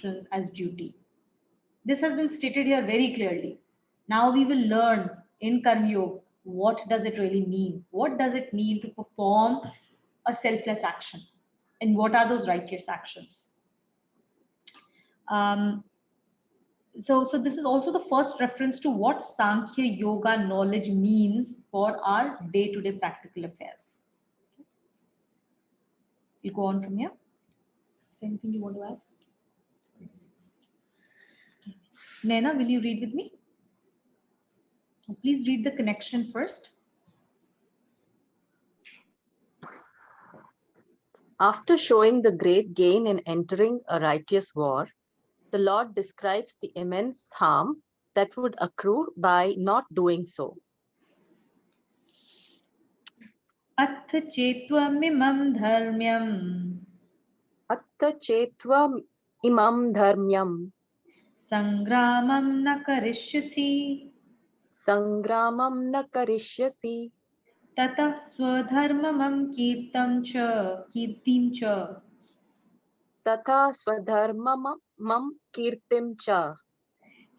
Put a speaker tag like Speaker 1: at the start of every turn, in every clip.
Speaker 1: actions as duty. This has been stated here very clearly. Now we will learn in Karma Yoga, what does it really mean? What does it mean to perform a selfless action? And what are those righteous actions? So this is also the first reference to what Sankhya Yoga knowledge means for our day-to-day practical affairs. We'll go on from here. Is there anything you want to add? Naina, will you read with me? Please read the connection first.
Speaker 2: After showing the great gain in entering a righteous war, the Lord describes the immense harm that would accrue by not doing so.
Speaker 1: Ath chetvam dharmyam.
Speaker 2: Atta chetva imam dharmyam.
Speaker 1: Sangramam na karishyasi.
Speaker 2: Sangramam na karishyasi.
Speaker 1: Tatah swadharmamam kirtim cha.
Speaker 2: Tatha swadharmamam kirtim cha.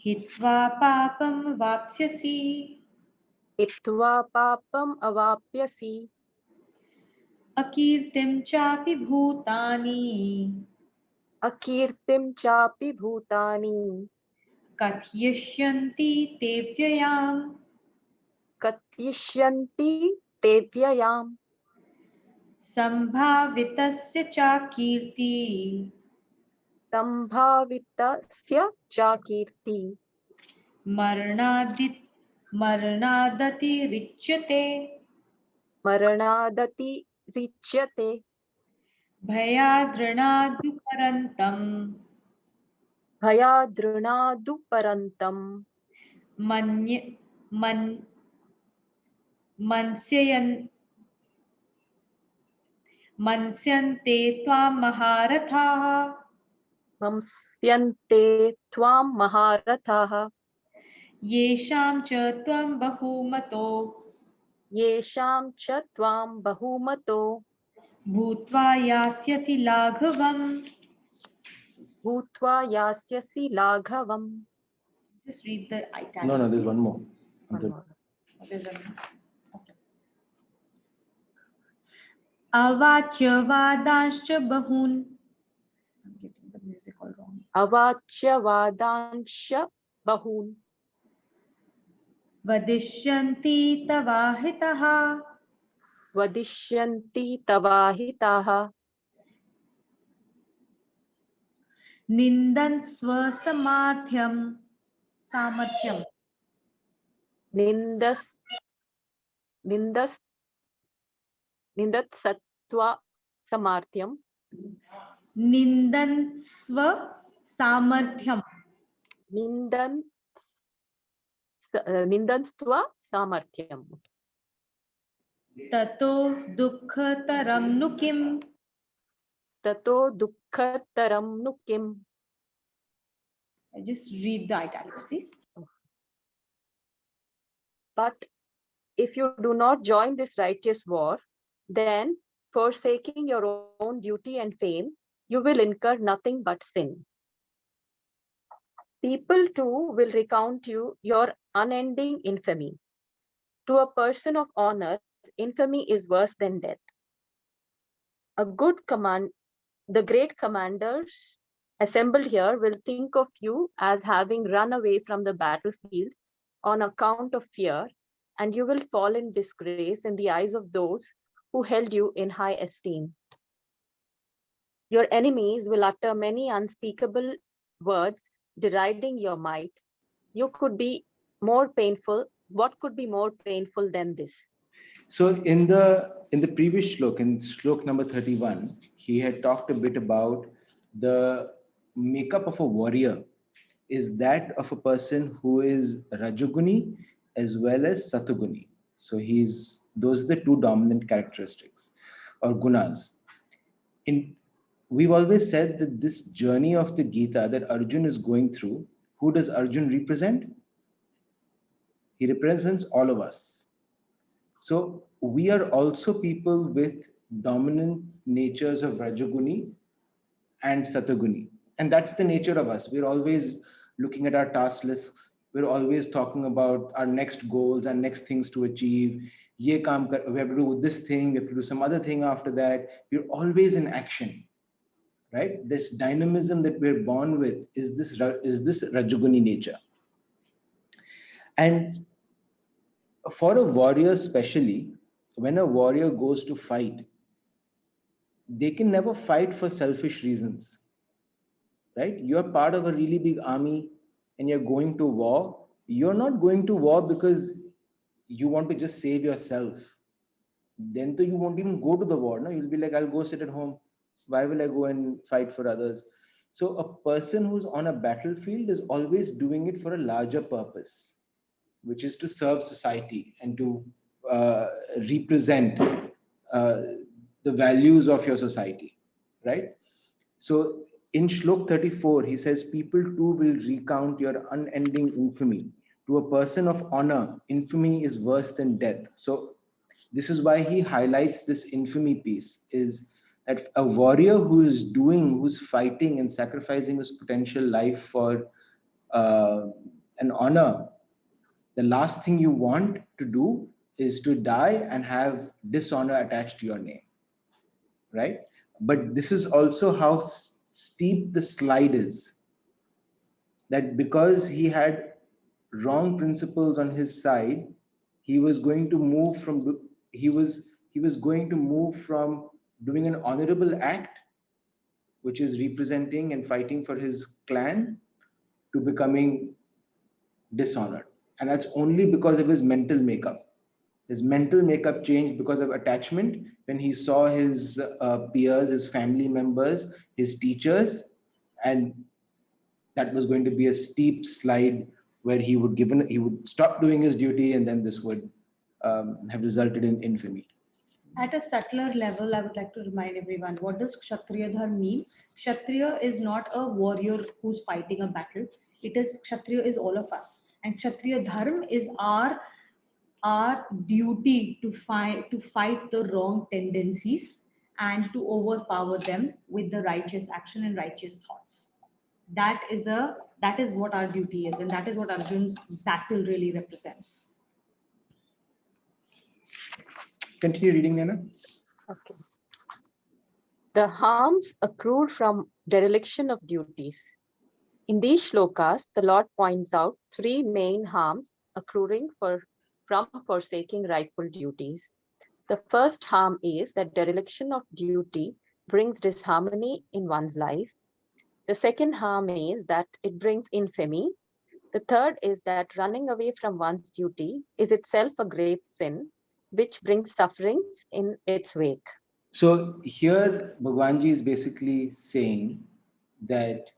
Speaker 1: Hitva papam vapsyasi.
Speaker 2: Hitva papam avapyasi.
Speaker 1: Akirtim chapi bhutani.
Speaker 2: Akirtim chapi bhutani.
Speaker 1: Kathishyanti te vyayam.
Speaker 2: Katyishyanti te vyayam.
Speaker 1: Sambhavitasya cha kirti.
Speaker 2: Sambhavitasya cha kirti.
Speaker 1: Marnadati richyate.
Speaker 2: Maranadati richyate.
Speaker 1: Bhayadranadu parantam.
Speaker 2: Bhayadranadu parantam.
Speaker 1: Mansyante tvam maharathaha.
Speaker 2: Mamsyante tvam maharathaha.
Speaker 1: Yesham cha tvam bahumato.
Speaker 2: Yesham cha tvam bahumato.
Speaker 1: Bhutva yasyasi laghavam.
Speaker 2: Bhutva yasyasi laghavam.
Speaker 1: Just read the italics.
Speaker 3: No, there's one more.
Speaker 1: Okay. Avachya vadanshcha bahun. I'm getting the music all wrong.
Speaker 2: Avachya vadansha bahun.
Speaker 1: Vadishyanti tavahitaha.
Speaker 2: Vadishyanti tavahitaha.
Speaker 1: Nindan swasamarthyam. Samarthyam.
Speaker 2: Nindat sattva samarthyam.
Speaker 1: Nindan swa samarthyam.
Speaker 2: Nindan stva samarthyam.
Speaker 1: Tato dukkataram nukim.
Speaker 2: Tato dukkhataram nukim.
Speaker 1: Just read the italics, please.
Speaker 2: But if you do not join this righteous war, then, forsaking your own duty and fame, you will incur nothing but sin. People too will recount you your unending infamy. To a person of honor, infamy is worse than death. The great commanders assembled here will think of you as having run away from the battlefield on account of fear, and you will fall in disgrace in the eyes of those who held you in high esteem. Your enemies will utter many unspeakable words deriding your might. You could be more painful. What could be more painful than this?
Speaker 3: So in the previous shlok, in shlok number 31, he had talked a bit about the makeup of a warrior is that of a person who is Rajoguni as well as Satoguni. So those are the two dominant characteristics or gunas. We've always said that this journey of the Gita that Arjun is going through, who does Arjun represent? He represents all of us. So we are also people with dominant natures of Rajoguni and Satoguni. And that's the nature of us. We're always looking at our task lists. We're always talking about our next goals and next things to achieve. We have to do this thing, we have to do some other thing after that. We're always in action, right? This dynamism that we're born with is this Rajoguni nature. And for a warrior especially, when a warrior goes to fight, they can never fight for selfish reasons, right? You're part of a really big army and you're going to war. You're not going to war because you want to just save yourself. Then you won't even go to the war. No, you'll be like, I'll go sit at home. Why will I go and fight for others? So a person who's on a battlefield is always doing it for a larger purpose, which is to serve society and to represent the values of your society, right? So in Shlok 34, he says, people too will recount your unending infamy. To a person of honor, infamy is worse than death. So this is why he highlights this infamy piece, is that a warrior who's fighting and sacrificing his potential life for an honor, the last thing you want to do is to die and have dishonor attached to your name, right? But this is also how steep the slide is, that because he had wrong principles on his side, he was going to move from he was going to move from doing an honorable act, which is representing and fighting for his clan, to becoming dishonored. And that's only because of his mental makeup. His mental makeup changed because of attachment when he saw his peers, his family members, his teachers, and that was going to be a steep slide where he would stop doing his duty, and then this would have resulted in infamy.
Speaker 1: At a subtler level, I would like to remind everyone, what does Kshatriya Dharma mean? Kshatriya is not a warrior who's fighting a battle. It is Kshatriya is all of us. And Kshatriya Dharma is our duty to fight the wrong tendencies and to overpower them with the righteous action and righteous thoughts. That is what our duty is, and that is what Arjun's battle really represents.
Speaker 3: Continue reading, Nana.
Speaker 2: Okay. The harms accrued from dereliction of duties. In these shlokas, the Lord points out three main harms accruing from forsaking rightful duties. The first harm is that dereliction of duty brings disharmony in one's life. The second harm is that it brings infamy. The third is that running away from one's duty is itself a great sin, which brings sufferings in its wake.
Speaker 3: So here, Bhagwanji is basically saying that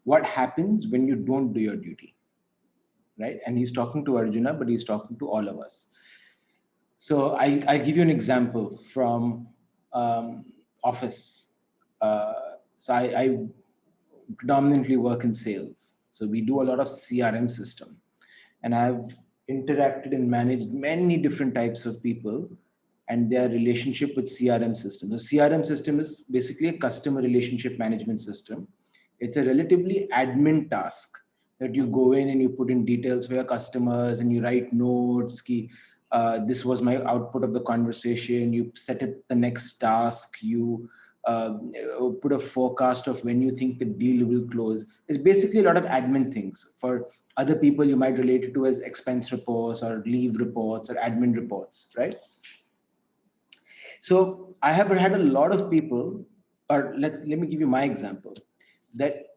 Speaker 3: what happens when you don't do your duty, right? And he's talking to Arjuna, but he's talking to all of us. So I'll give you an example from office. So I predominantly work in sales. So we do a lot of CRM system. And I've interacted and managed many different types of people and their relationship with CRM system. The CRM system is basically a customer relationship management system. It's a relatively admin task that you go in and you put in details for your customers and you write notes. This was my output of the conversation. You set up the next task. You put a forecast of when you think the deal will close. It's basically a lot of admin things. For other people, you might relate it to as expense reports or leave reports or admin reports, right? So I have had a lot of people, or let me give you my example, that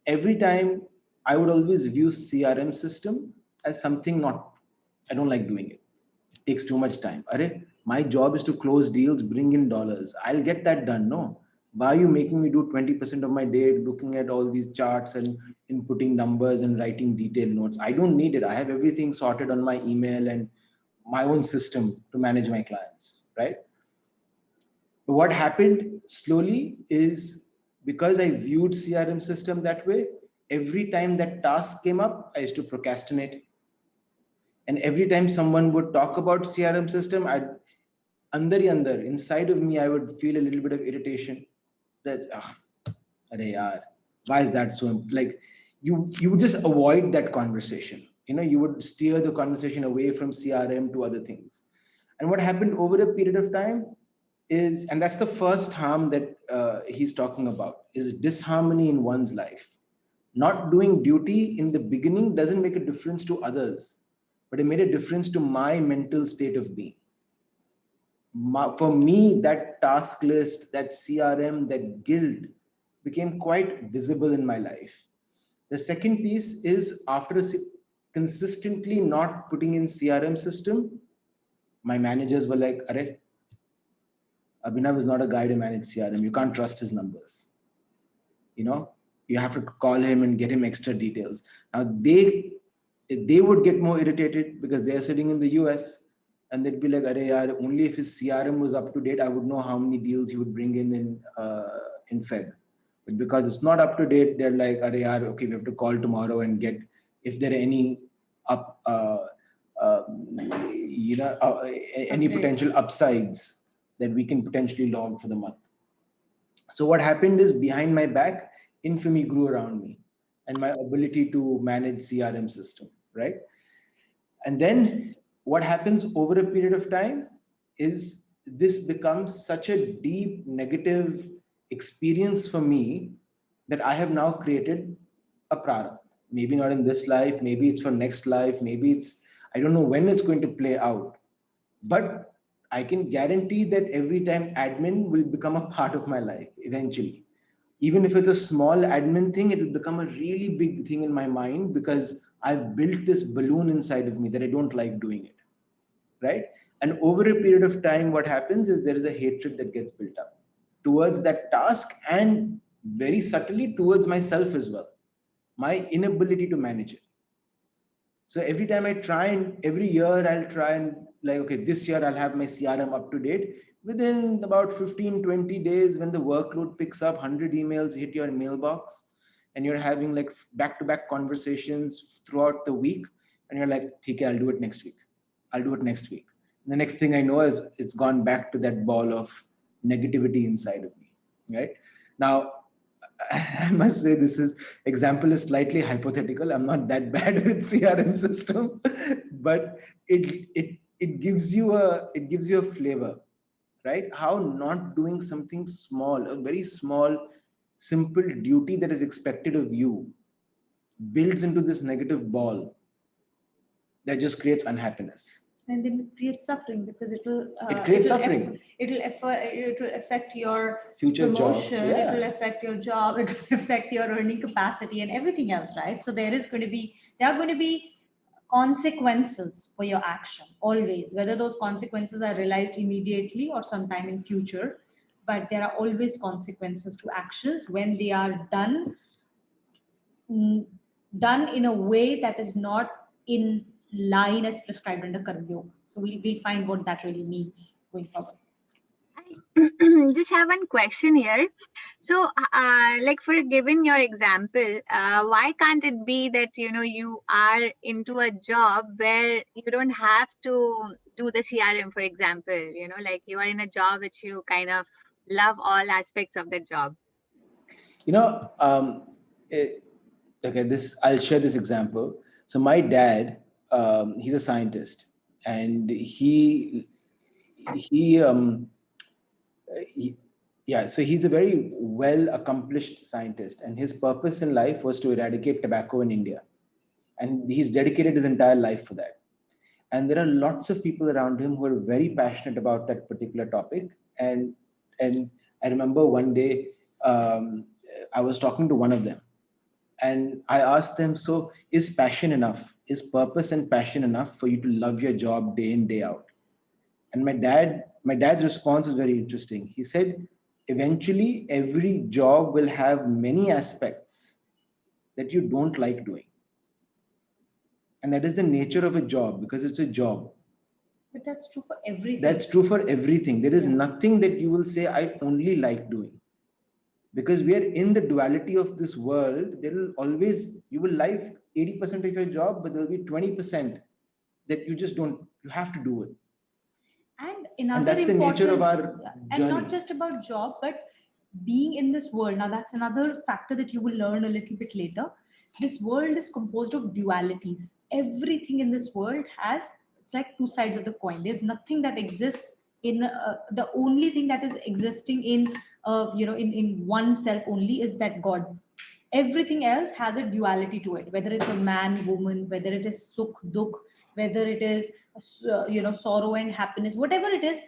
Speaker 3: every time I would always view CRM system as something I don't like doing it. It takes too much time. My job is to close deals, bring in dollars. I'll get that done. No. Why are you making me do 20% of my day looking at all these charts and inputting numbers and writing detailed notes? I don't need it. I have everything sorted on my email and my own system to manage my clients, right? But what happened slowly is, because I viewed CRM system that way, every time that task came up, I used to procrastinate. And every time someone would talk about CRM system, inside of me, I would feel a little bit of irritation that Arey yaar, why is that so like you would just avoid that conversation. You would steer the conversation away from CRM to other things. And what happened over a period of time is, and that's the first harm that he's talking about, is disharmony in one's life. Not doing duty in the beginning doesn't make a difference to others, but it made a difference to my mental state of being. For me, that task list, that CRM, that guilt became quite visible in my life. The second piece is, after consistently not putting in CRM system, my managers were like, "Arey, Abhinav is not a guy to manage CRM. You can't trust his numbers. You know, you have to call him and get him extra details." Now they would get more irritated because they're sitting in the US, and they'd be like, "Arey yaar, only if his CRM was up to date, I would know how many deals he would bring in Feb." But because it's not up to date, they're like, "Arey yaar, okay, we have to call tomorrow and get if there are any up uh, any
Speaker 1: Upgrades.
Speaker 3: potential upsides that we can potentially log for the month." So what happened is, behind my back, infamy grew around me and my ability to manage CRM system, right? And then what happens over a period of time is, this becomes such a deep negative experience for me that I have now created a prarabdha. Maybe not in this life, maybe it's for next life, maybe it's, I don't know when it's going to play out. But I can guarantee that every time admin will become a part of my life eventually. Even if it's a small admin thing, it will become a really big thing in my mind because I've built this balloon inside of me that I don't like doing it. Right? And over a period of time, what happens is there is a hatred that gets built up towards that task, and very subtly towards myself as well. My inability to manage it. So every time I try, and every year I'll try and like, okay, this year I'll have my CRM up to date. Within about 15, 20 days, when the workload picks up, 100 emails hit your mailbox, and you're having like back-to-back conversations throughout the week, and you're like, okay, I'll do it next week. I'll do it next week. And the next thing I know is it's gone back to that ball of negativity inside of me, right? Now, I must say this is example is slightly hypothetical. I'm not that bad with CRM system, but it gives you a flavor, right? How not doing something small, a very small, simple duty that is expected of you, builds into this negative ball that just creates unhappiness.
Speaker 1: And then it creates suffering because
Speaker 3: It creates suffering.
Speaker 1: it will affect your
Speaker 3: Future job,
Speaker 1: promotion,
Speaker 3: yeah.
Speaker 1: it will affect your job, it will affect your earning capacity and everything else, right? So there are going to be consequences for your action always, whether those consequences are realized immediately or sometime in future, but there are always consequences to actions when they are mm, done in a way that is not in line as prescribed under Karma Yoga. So we'll find what that really means going forward.
Speaker 4: I just have one question here. So, like for given your example, why can't it be that you are into a job where you don't have to do the CRM, for example? Like you are in a job which you kind of love all aspects of the job.
Speaker 3: You know, okay, this I'll share this example. So my dad, he's a scientist, and he, he yeah, so he's a very well accomplished scientist, and his purpose in life was to eradicate tobacco in India, and he's dedicated his entire life for that. And there are lots of people around him who are very passionate about that particular topic. And I remember one day, I was talking to one of them, and I asked them, so is passion enough? Is purpose and passion enough for you to love your job day in, day out? And my dad's response was very interesting. He said, eventually every job will have many aspects that you don't like doing. And that is the nature of a job, because it's a job.
Speaker 1: But that's true for everything.
Speaker 3: That's true for everything. There is nothing that you will say, I only like doing. Because we are in the duality of this world. There will always, you will like 80% of your job, but there will be 20% that you just don't, you have to do it.
Speaker 1: And another
Speaker 3: And that's the nature of
Speaker 1: important,
Speaker 3: our
Speaker 1: and
Speaker 3: journey.
Speaker 1: not just about job, but being in this world, now that's another factor that you will learn a little bit later. This world is composed of dualities. Everything in this world has, it's like two sides of the coin. There's nothing that exists in the only thing that is existing in in one self only is that God. Everything else has a duality to it, whether it's a man, woman, whether it is sukh, dukh, whether it is sorrow and happiness, whatever it is,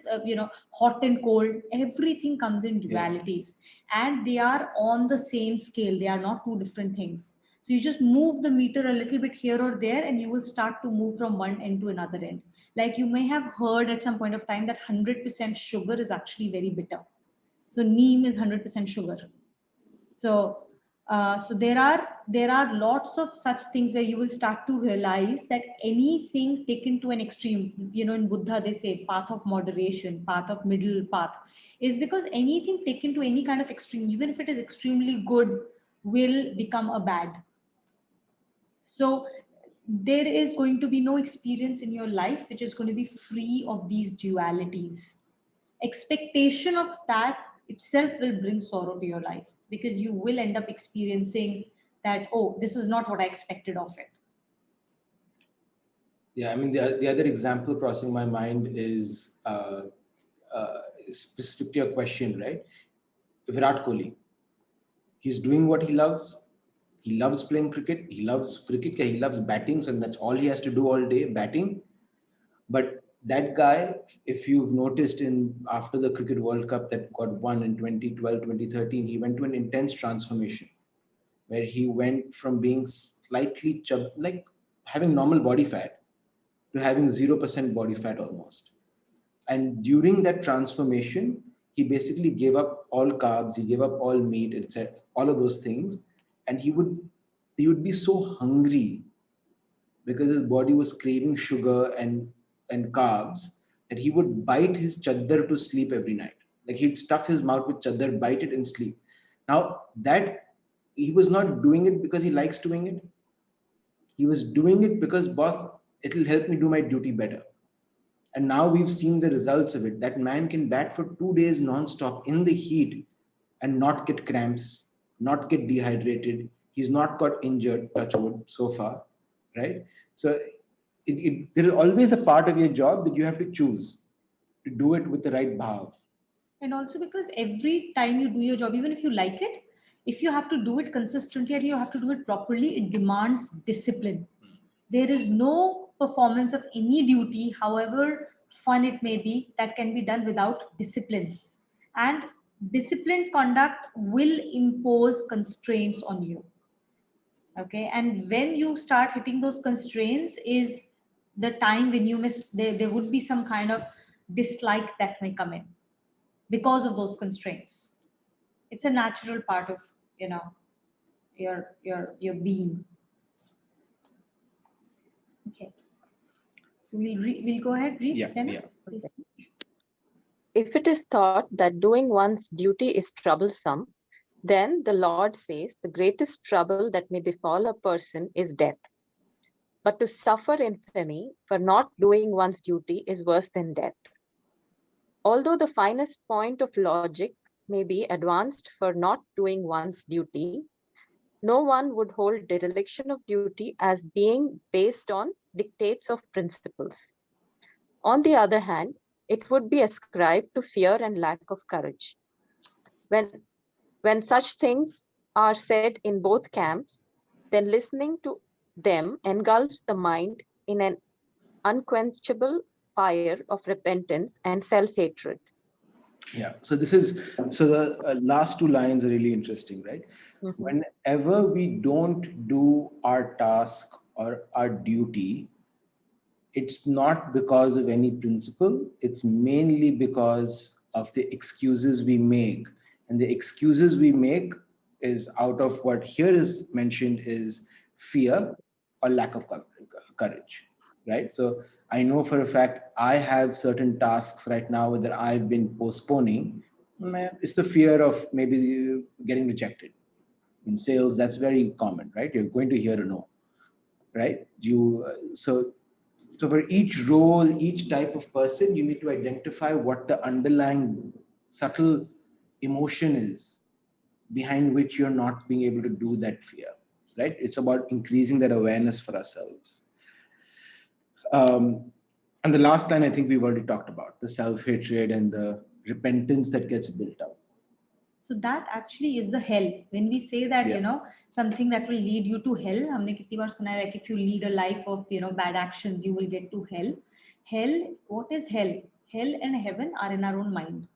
Speaker 1: hot and cold, everything comes in dualities. And they are on the same scale, they are not two different things. So you just move the meter a little bit here or there and you will start to move from one end to another end. Like you may have heard at some point of time that 100% sugar is actually very bitter. So neem is 100% sugar. So, so there are lots of such things where you will start to realize that anything taken to an extreme, in Buddha they say path of moderation, path of middle path, is because anything taken to any kind of extreme, even if it is extremely good, will become a bad. So there is going to be no experience in your life which is going to be free of these dualities. Expectation of that itself will bring sorrow to your life, because you will end up experiencing that, oh, this is not what I expected of it.
Speaker 3: Yeah, I mean, the other example crossing my mind is specific to your question, right? Virat Kohli, he's doing what he loves. He loves playing cricket. He loves cricket. He loves batting, so that's all he has to do all day, batting. But that guy, if you've noticed in after the Cricket World Cup that got won in 2012, 2013, he went to an intense transformation where he went from being slightly like having normal body fat to having 0% body fat almost. And during that transformation, he basically gave up all carbs, he gave up all meat, etc., all of those things. And he would be so hungry because his body was craving sugar and carbs that he would bite his chaddar to sleep every night. Like he'd stuff his mouth with chaddar, bite it and sleep. Now that he was not doing it because he likes doing it. He was doing it because, boss, it'll help me do my duty better. And now we've seen the results of it. That man can bat for 2 days non-stop in the heat and not get cramps, not get dehydrated. He's not got injured, touch wood, so far, right? So there is always a part of your job that you have to choose to do it with the right bhav.
Speaker 1: And also because every time you do your job, even if you like it, if you have to do it consistently and you have to do it properly, it demands discipline. There is no performance of any duty, however fun it may be, that can be done without discipline. And disciplined conduct will impose constraints on you. Okay. And when you start hitting those constraints is the time when you miss, there would be some kind of dislike that may come in because of those constraints. It's a natural part of, you know, your being. Okay. So we'll go ahead, read.
Speaker 3: Yeah,
Speaker 1: Dana,
Speaker 3: yeah.
Speaker 1: please.
Speaker 2: If it is thought that doing one's duty is troublesome, then the Lord says the greatest trouble that may befall a person is death. But to suffer infamy for not doing one's duty is worse than death. Although the finest point of logic may be advanced for not doing one's duty, no one would hold dereliction of duty as being based on dictates of principles. On the other hand, it would be ascribed to fear and lack of courage. When such things are said in both camps, then listening to them engulfs the mind in an unquenchable fire of repentance and self-hatred.
Speaker 3: Yeah. So the last two lines are really interesting, right?
Speaker 2: Mhm.
Speaker 3: Whenever we don't do our task or our duty, it's not because of any principle. It's mainly because of the excuses we make. And the excuses we make is out of what here is mentioned is fear or lack of courage, right? So I know for a fact I have certain tasks right now that I've been postponing. It's the fear of maybe getting rejected. In sales, that's very common, right? You're going to hear a no, right? So for each role, each type of person, you need to identify what the underlying subtle emotion is behind which you're not being able to do that fear, right? It's about increasing that awareness for ourselves. And the last line, I think we've already talked about the self-hatred and the repentance that gets built up.
Speaker 1: So that actually is the hell. When we say that,
Speaker 3: Yeah.
Speaker 1: you know, something that will lead you to hell, हमने कितनी बार सुना है, like if you lead a life of, you know, bad actions, you will get to hell. Hell, what is hell? Hell and heaven are in our own mind.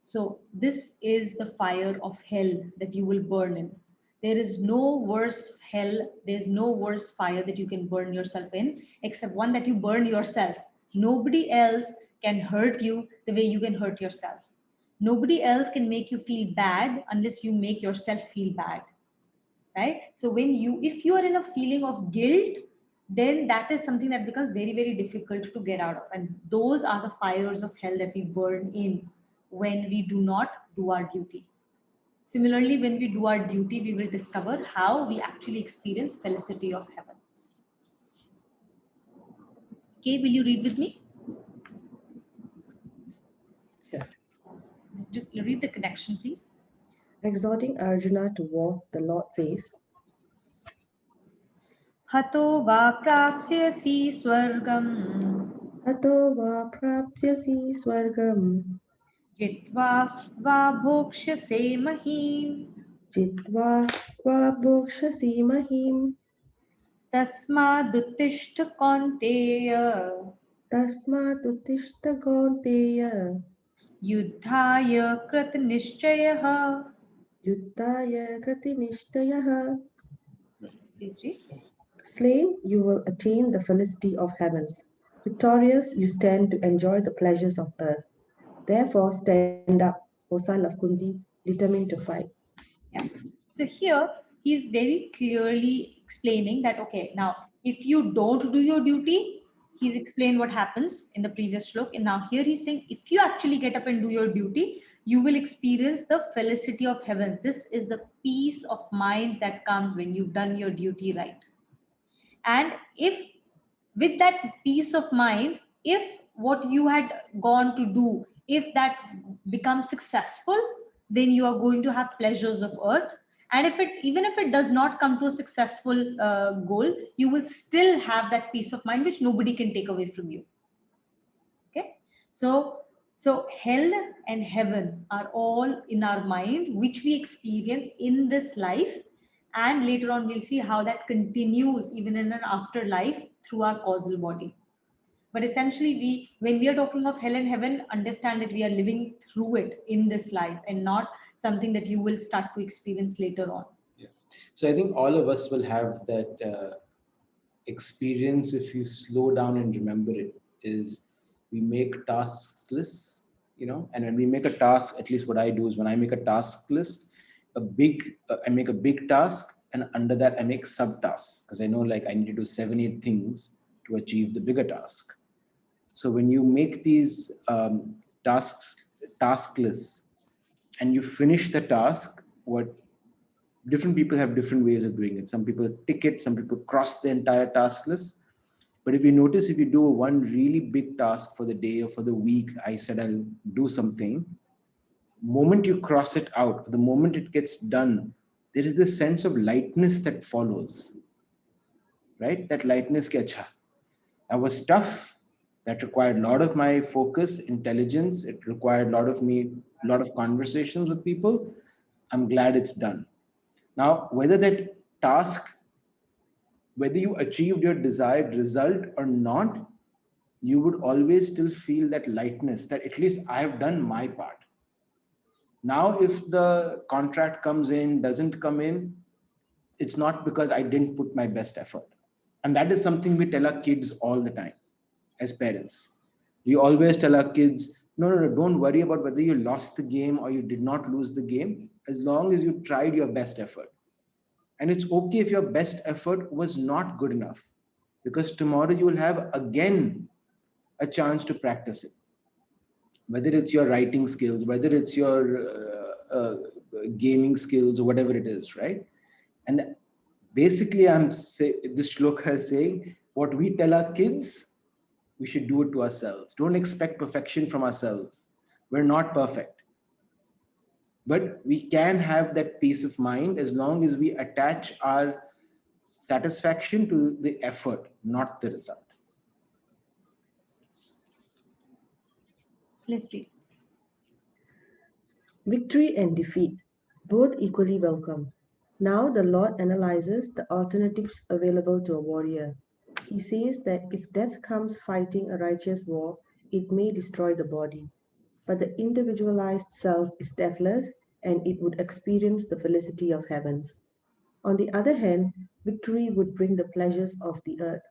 Speaker 1: So this is the fire of hell that you will burn in. There is no worse hell, there's no worse fire that you can burn yourself in, except one that you burn yourself. Nobody else can hurt you the way you can hurt yourself. Nobody else can make you feel bad unless you make yourself feel bad. Right? So if you are in a feeling of guilt, then that is something that becomes very, very difficult to get out of. And those are the fires of hell that we burn in when we do not do our duty. Similarly, when we do our duty, we will discover how we actually experience felicity of heaven. Okay, will you read with me?
Speaker 5: Yeah.
Speaker 1: Read the connection, please.
Speaker 5: Exhorting Arjuna to walk, the Lord says,
Speaker 1: Hato va prapsyasi swargam
Speaker 5: Hato va prapyasi swargam,
Speaker 1: jitva va bhokshase mahim
Speaker 5: jitva kva bhokshasi mahim,
Speaker 1: tasmaduttishta kaunteya
Speaker 5: tasmat uttishta gaunteya,
Speaker 1: युद्धाय कृतनिश्चयः.
Speaker 5: yuddhaya kratinishtayah.
Speaker 1: Please read.
Speaker 5: Slain, you will attain the felicity of heavens. Victorious, you stand to enjoy the pleasures of earth. Therefore, stand up, O son of Kunti, determined to fight.
Speaker 1: Yeah. So here he is very clearly explaining that, okay, now if you don't do your duty, he's explained what happens in the previous shlok. And now here he's saying, if you actually get up and do your duty, you will experience the felicity of heavens. This is the peace of mind that comes when you've done your duty right. And if with that peace of mind, if what you had gone to do, if that becomes successful, then you are going to have pleasures of earth. And if it, even if it does not come to a successful goal, you will still have that peace of mind which nobody can take away from you. Okay, so hell and heaven are all in our mind, which we experience in this life. And later on, we'll see how that continues even in an afterlife through our causal body. But essentially, when we are talking of hell and heaven, understand that we are living through it in this life and not something that you will start to experience later on.
Speaker 3: Yeah. So I think all of us will have that experience if you slow down and remember it. Is we make tasks lists, and when we make a task, at least what I do is when I make a task list, I make a big task, and under that I make subtasks because I know like I need to do 7-8 things to achieve the bigger task. So when you make these task lists and you finish the task, what different people have different ways of doing it. Some people tick it, some people cross the entire task list. But if you notice, if you do one really big task for the day or for the week, I said I'll do something. Moment you cross it out, the moment it gets done, there is this sense of lightness that follows, right? That lightness, that was tough. That required a lot of my focus, intelligence. It required a lot of conversations with people. I'm glad it's done. Now, whether that task, whether you achieved your desired result or not, you would always still feel that lightness that at least I have done my part. Now, if the contract comes in, doesn't come in, it's not because I didn't put my best effort. And that is something we tell our kids all the time as parents. We always tell our kids, no, don't worry about whether you lost the game or you did not lose the game, as long as you tried your best effort. And it's okay if your best effort was not good enough, because tomorrow you will have again a chance to practice it. Whether it's your writing skills, whether it's your gaming skills or whatever it is, right? And basically, this shloka is saying what we tell our kids, we should do it to ourselves. Don't expect perfection from ourselves. We're not perfect. But we can have that peace of mind as long as we attach our satisfaction to the effort, not the result.
Speaker 1: Let's read.
Speaker 5: Victory and defeat, both equally welcome. Now the Lord analyzes the alternatives available to a warrior. He says that if death comes fighting a righteous war, it may destroy the body. But the individualized self is deathless and it would experience the felicity of heavens. On the other hand, victory would bring the pleasures of the earth.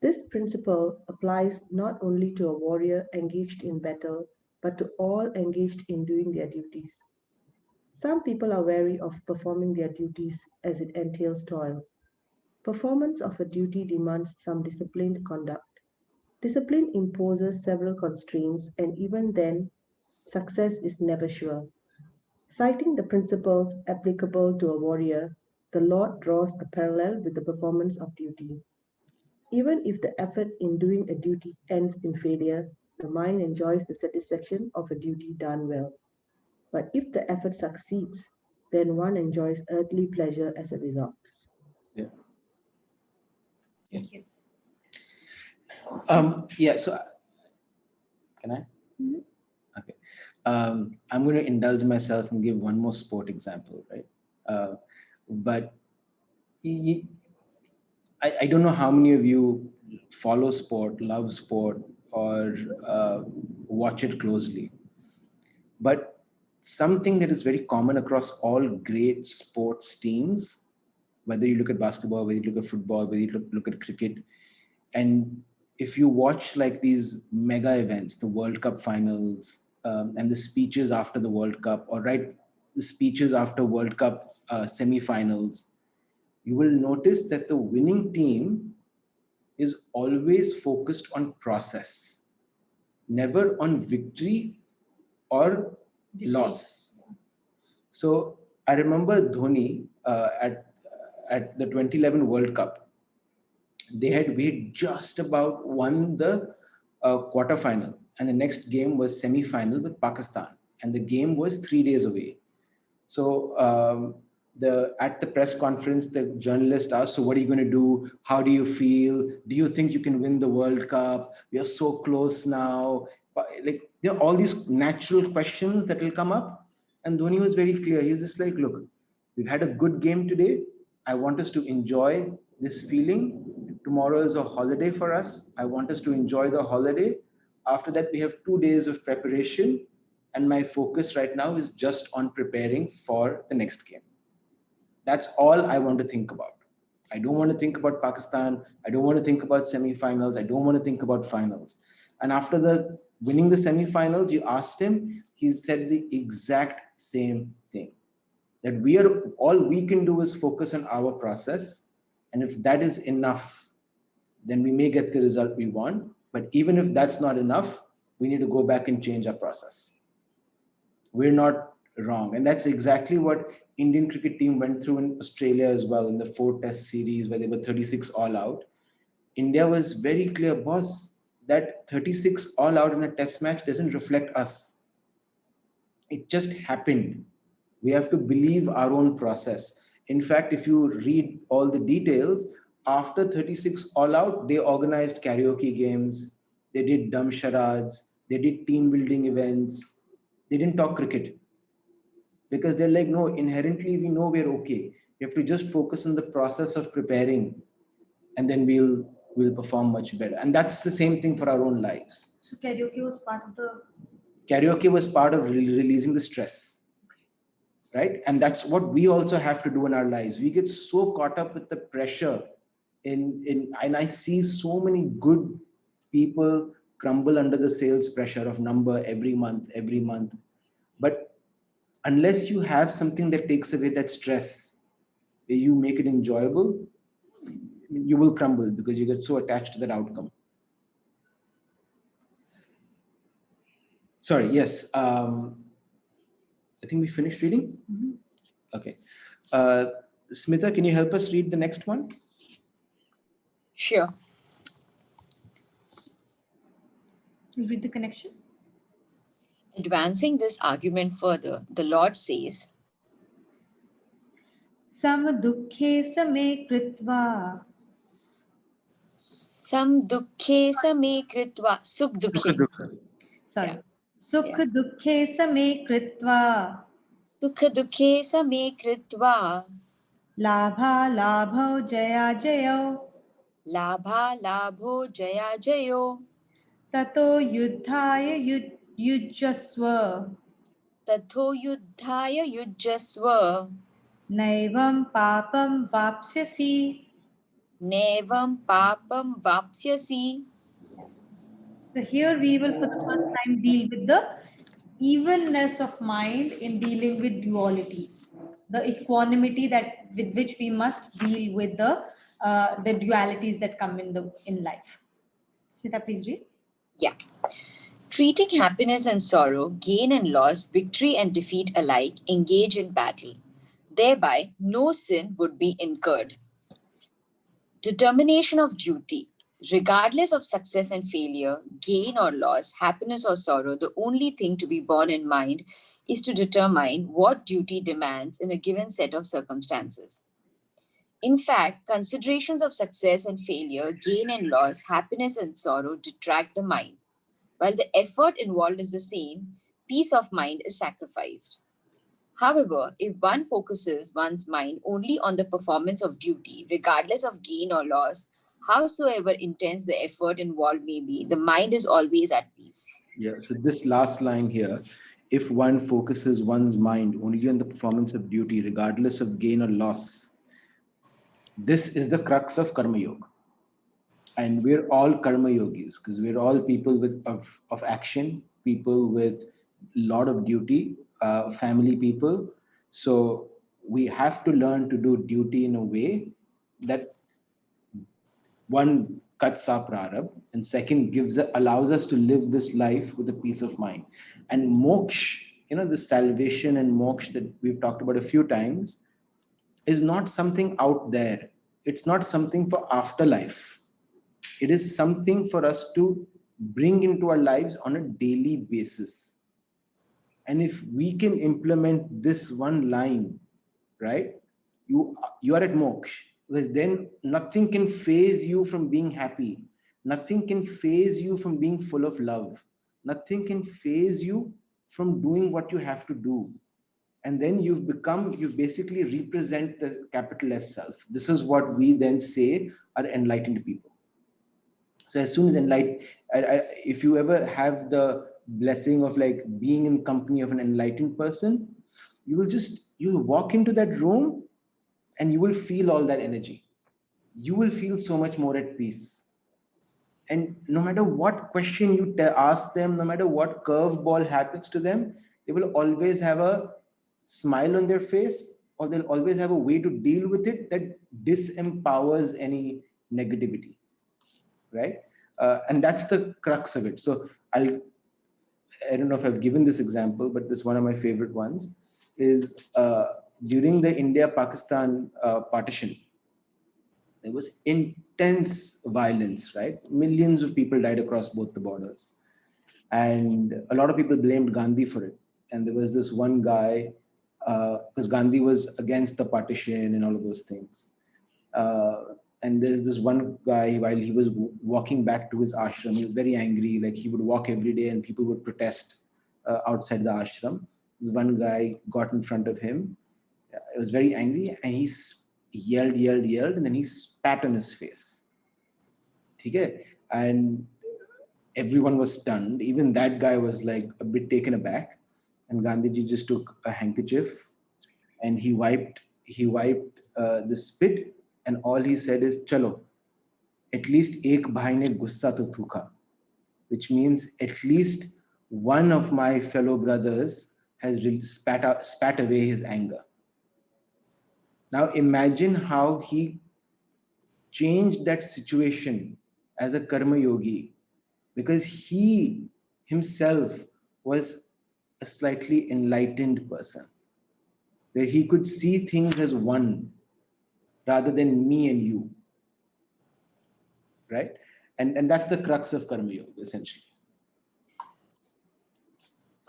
Speaker 5: This principle applies not only to a warrior engaged in battle, but to all engaged in doing their duties. Some people are wary of performing their duties as it entails toil. Performance of a duty demands some disciplined conduct. Discipline imposes several constraints, and even then, success is never sure. Citing the principles applicable to a warrior, the Lord draws a parallel with the performance of duty. Even if the effort in doing a duty ends in failure, the mind enjoys the satisfaction of a duty done well. But if the effort succeeds, then one enjoys earthly pleasure as a result.
Speaker 3: Yeah.
Speaker 1: Thank you.
Speaker 3: Yeah. So, can I?
Speaker 1: Mhm.
Speaker 3: Okay. I'm going to indulge myself and give one more sport example, right? But I don't know how many of you follow sport, love sport, or watch it closely. But something that is very common across all great sports teams, whether you look at basketball, whether you look at football, whether you look at cricket, and if you watch like these mega events, the World Cup finals, and the speeches after the World Cup, or right, the speeches after World Cup semi-finals, you will notice that the winning team is always focused on process, never on victory or
Speaker 1: Defeat.
Speaker 3: loss. So I remember Dhoni at the 2011 World Cup. We had just about won the quarterfinal, and the next game was semi-final with Pakistan, and the game was 3 days away. So at the press conference, the journalist asked, "So what are you going to do? How do you feel? Do you think you can win the World Cup? We are so close now." Like there are all these natural questions that will come up, and Dhoni was very clear. He was just like, "Look, we've had a good game today. I want us to enjoy this feeling. Tomorrow is a holiday for us. I want us to enjoy the holiday. After that, we have 2 days of preparation, and my focus right now is just on preparing for the next game. That's all I want to think about. I don't want to think about Pakistan. I don't want to think about semi-finals. I don't want to think about finals." And after the winning the semi-finals, you asked him, he said the exact same thing. That all we can do is focus on our process. And if that is enough, then we may get the result we want. But even if that's not enough, we need to go back and change our process. We're not wrong. And that's exactly what Indian cricket team went through in Australia as well in the 4-test series where they were 36 all out. India was very clear, boss, that 36 all out in a test match doesn't reflect us. It just happened. We have to believe our own process. In fact, if you read all the details, after 36 all out, they organized karaoke games, they did dumb charades, they did team building events. They didn't talk cricket because they're like, no, inherently we know we're okay. We have to just focus on the process of preparing, and then we'll perform much better. And that's the same thing for our own lives.
Speaker 1: So karaoke was part of the.
Speaker 3: Karaoke was part of releasing the stress, right? And that's what we also have to do in our lives. We get so caught up with the pressure and I see so many good people crumble under the sales pressure of number every month. But unless you have something that takes away that stress, you make it enjoyable, you will crumble because you get so attached to that outcome. Sorry, yes. I think we finished reading.
Speaker 1: Mhm.
Speaker 3: Okay. Smita, can you help us read the next one?
Speaker 6: Sure.
Speaker 1: You read the connection.
Speaker 6: advancing this argument further, the Lord says,
Speaker 1: Sam dukhe same kritva.
Speaker 6: Sam dukhe same kritva. Sukh dukhe.
Speaker 1: Sorry.
Speaker 6: Yeah.
Speaker 1: Sukh dukhe same kritva.
Speaker 6: Sukha dukhe same kritva.
Speaker 1: Labha labho jaya jayo.
Speaker 6: Labha labho jaya jayo.
Speaker 1: Tato yudhaya yujasva.
Speaker 6: Tatho yuddhaya yujasva.
Speaker 1: Naivam papam vapsyasi.
Speaker 6: Nevam papam vapsyasi.
Speaker 1: So here we will for the first time deal with the evenness of mind in dealing with dualities, the equanimity that with which we must deal with the dualities that come in life. Smita, please read.
Speaker 6: Yeah. Treating happiness and sorrow, gain and loss, victory and defeat alike, engage in battle. Thereby, no sin would be incurred. Determination of duty. Regardless of success and failure, gain or loss, happiness or sorrow, the only thing to be borne in mind is to determine what duty demands in a given set of circumstances. In fact, considerations of success and failure, gain and loss, happiness and sorrow detract the mind. While the effort involved is the same, peace of mind is sacrificed. However, if one focuses one's mind only on the performance of duty, regardless of gain or loss, howsoever intense the effort involved may be, the mind is always at peace.
Speaker 3: Yeah, so this last line here, if one focuses one's mind only on the performance of duty, regardless of gain or loss, this is the crux of Karma Yoga. And we're all Karma Yogis because we're all people of action, people with a lot of duty, family people. So we have to learn to do duty in a way that one cuts our prarabdha, and second allows us to live this life with a peace of mind. And moksha, the salvation and moksha that we've talked about a few times, is not something out there. It's not something for afterlife. It is something for us to bring into our lives on a daily basis. And if we can implement this one line, right, you are at moksha, because then nothing can phase you from being happy, nothing can phase you from being full of love, nothing can phase you from doing what you have to do. And then you basically represent the capital S self. This is what we then say are enlightened people. So as soon as if you ever have the blessing of like being in company of an enlightened person, you'll walk into that room and you will feel all that energy. You will feel so much more at peace. And no matter what question you ask them, no matter what curveball happens to them, they will always have a smile on their face, or they'll always have a way to deal with it that disempowers any negativity, right? And that's the crux of it. So I don't know if I've given this example, but this one of my favorite ones is during the India-Pakistan partition. There was intense violence, right? Millions of people died across both the borders. And a lot of people blamed Gandhi for it. And there was this one guy, because Gandhi was against the partition and all of those things. And there's this one guy, while he was walking back to his ashram, he was very angry. Like he would walk every day and people would protest outside the ashram. This one guy got in front of him. He was very angry and he yelled, and then he spat on his face. Okay? And everyone was stunned. Even that guy was like a bit taken aback. And Gandhiji just took a handkerchief and he wiped the spit, and all he said is, "Chalo, at least ek bhai ne gussa to thukha," which means at least one of my fellow brothers has spat away his anger. Now imagine how he changed that situation as a karma yogi, because he himself was a slightly enlightened person, where he could see things as one rather than me and you, right? And that's the crux of karma yoga, essentially.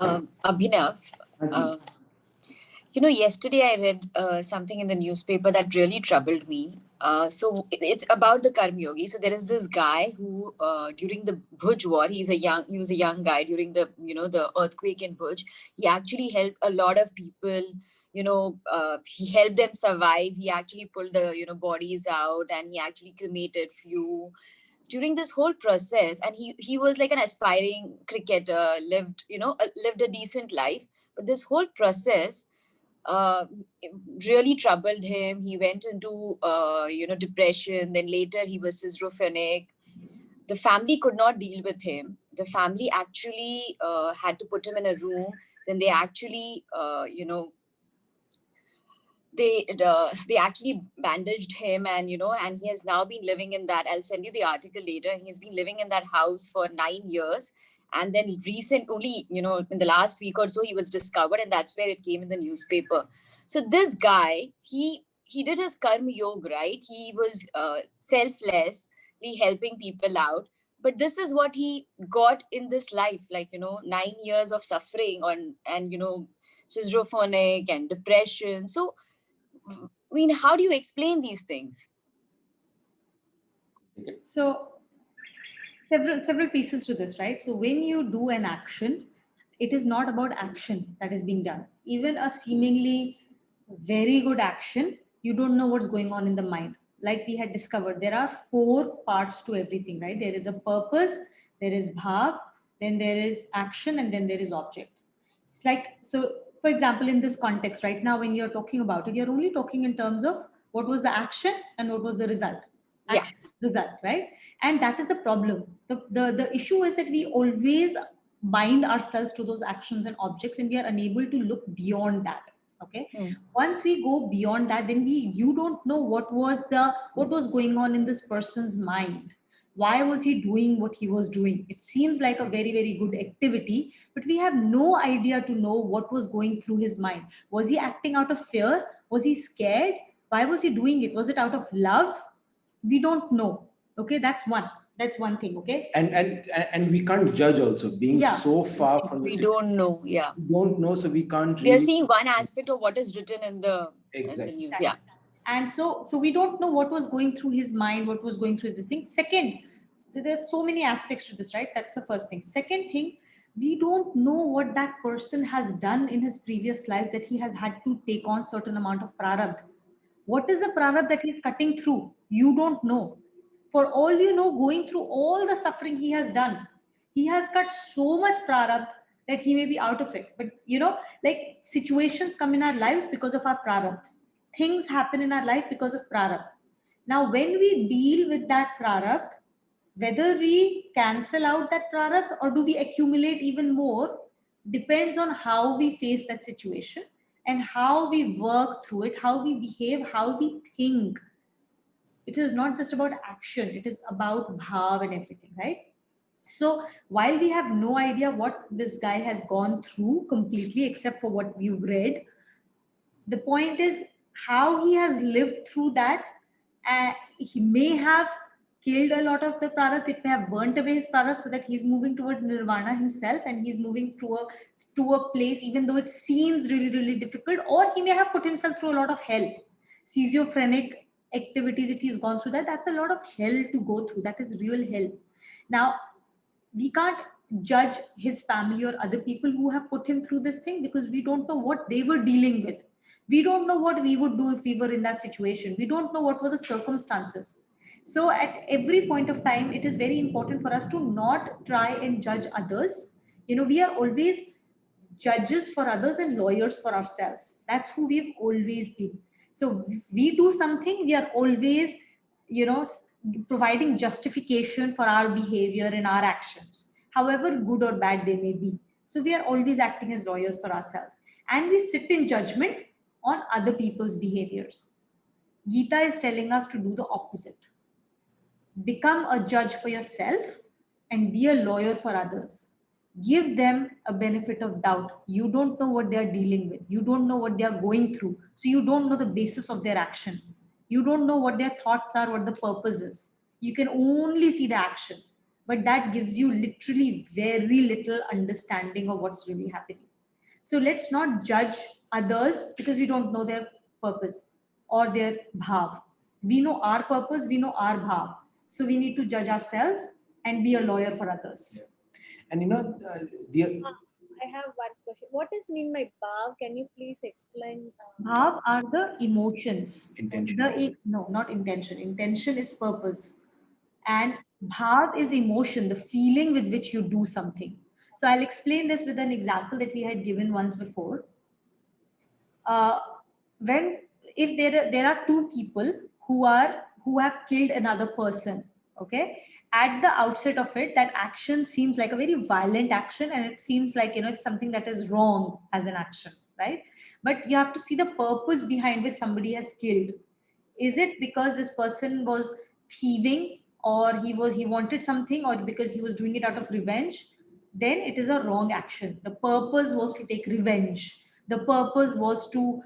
Speaker 6: Abhinav, yesterday I read something in the newspaper that really troubled me. So it's about the Karma Yogi. So there is this guy who, during the Bhuj war, he was a young guy during the earthquake in Bhuj. He actually helped a lot of people. He helped them survive. He actually pulled the bodies out, and he actually cremated few during this whole process. And he was like an aspiring cricketer, lived a decent life. But this whole process uh, really troubled him. He went into depression. Then later he was schizophrenic. The family could not deal with him. The family actually had to put him in a room. Then they actually they actually bandaged him, and and he has now been living in that. I'll send you the article later. He's been living in that house for 9 years. And then only in the last week or so, he was discovered, and that's where it came in the newspaper. So this guy, he did his karma yoga, right? He was selflessly helping people out. But this is what he got in this life, 9 years of suffering and schizophrenic and depression. So I mean, how do you explain these things?
Speaker 1: So several pieces to this, right? So when you do an action, it is not about action that is being done. Even a seemingly very good action, you don't know what's going on in the mind. Like we had discovered, there are 4 parts to everything, right? There is a purpose, there is bhav, then there is action, and then there is object. It's like, so for example, in this context right now, when you're talking about it, you're only talking in terms of what was the action and what was the result. Action, result, right? And that is the problem. The issue is that we always bind ourselves to those actions and objects, and we are unable to look beyond that. Okay. Once we go beyond that, then you don't know what was going on in this person's mind. Why was he doing what he was doing? It seems like a very, very good activity, but we have no idea to know what was going through his mind. Was he acting out of fear? Was he scared? Why was he doing it? Was it out of love? We don't know. Okay, that's one thing. Okay,
Speaker 3: and we can't judge also, being so far from
Speaker 6: we don't know.
Speaker 3: We don't know, so we can't
Speaker 6: we are seeing one aspect of what is written in the news.
Speaker 1: And so we don't know what was going through his mind, what was going through this thing. Second, there's so many aspects to this, right? That's the first thing. Second thing, we don't know what that person has done in his previous lives, that he has had to take on certain amount of prarabdha. What is the prarabdha that he's cutting through? You don't know. For all you know, going through all the suffering he has done, he has cut so much prarabdha that he may be out of it. But like situations come in our lives because of our prarabdha. Things happen in our life because of prarabdha. Now, when we deal with that prarabdha, whether we cancel out that prarabdha or do we accumulate even more, depends on how we face that situation and how we work through it, how we behave, how we think. It is not just about action, it is about bhav and everything, right? So while we have no idea what this guy has gone through completely, except for what we've read, the point is how he has lived through that. He may have killed a lot of the prarabdha, it may have burnt away his prarabdha, so that he's moving toward nirvana himself, and he's moving to a place, even though it seems really, really difficult. Or he may have put himself through a lot of hell. Schizophrenic activities, if he's gone through that, that's a lot of hell to go through. That is real hell. Now, we can't judge his family or other people who have put him through this thing, because we don't know what they were dealing with. We don't know what we would do if we were in that situation. We don't know what were the circumstances. So at every point of time, it is very important for us to not try and judge others. We are always judges for others and lawyers for ourselves. That's who we've always been. So we do something, we are always, providing justification for our behavior and our actions, however good or bad they may be. So we are always acting as lawyers for ourselves, and we sit in judgment on other people's behaviors. Gita is telling us to do the opposite. Become a judge for yourself and be a lawyer for others. Give them a benefit of doubt. You don't know what they are dealing with. You don't know what they are going through. So you don't know the basis of their action. You don't know what their thoughts are, what the purpose is. You can only see the action. but that gives you literally very little understanding of what's really happening. So let's not judge others because we don't know their purpose or their bhav. We know our purpose, we know our bhav. So we need to judge ourselves and be a lawyer for others.
Speaker 3: Yeah. And you know, the
Speaker 7: I have one question. What does mean by bhav? Can you please explain?
Speaker 1: Bhav are the emotions.
Speaker 3: intention.
Speaker 1: No, not intention. Intention is purpose. And bhav is emotion, the feeling with which you do something. So I'll explain this with an example that we had given once before. Uh, when if there are two people who have killed another person, okay, at the outset of it, that action seems like a very violent action, and it seems like, you know, it's something that is wrong as an action, right? But you have to see the purpose behind which somebody has killed. Is it because this person was thieving, or he wanted something, or because he was doing it out of revenge? Then it is a wrong action. The purpose was to take revenge. The purpose was to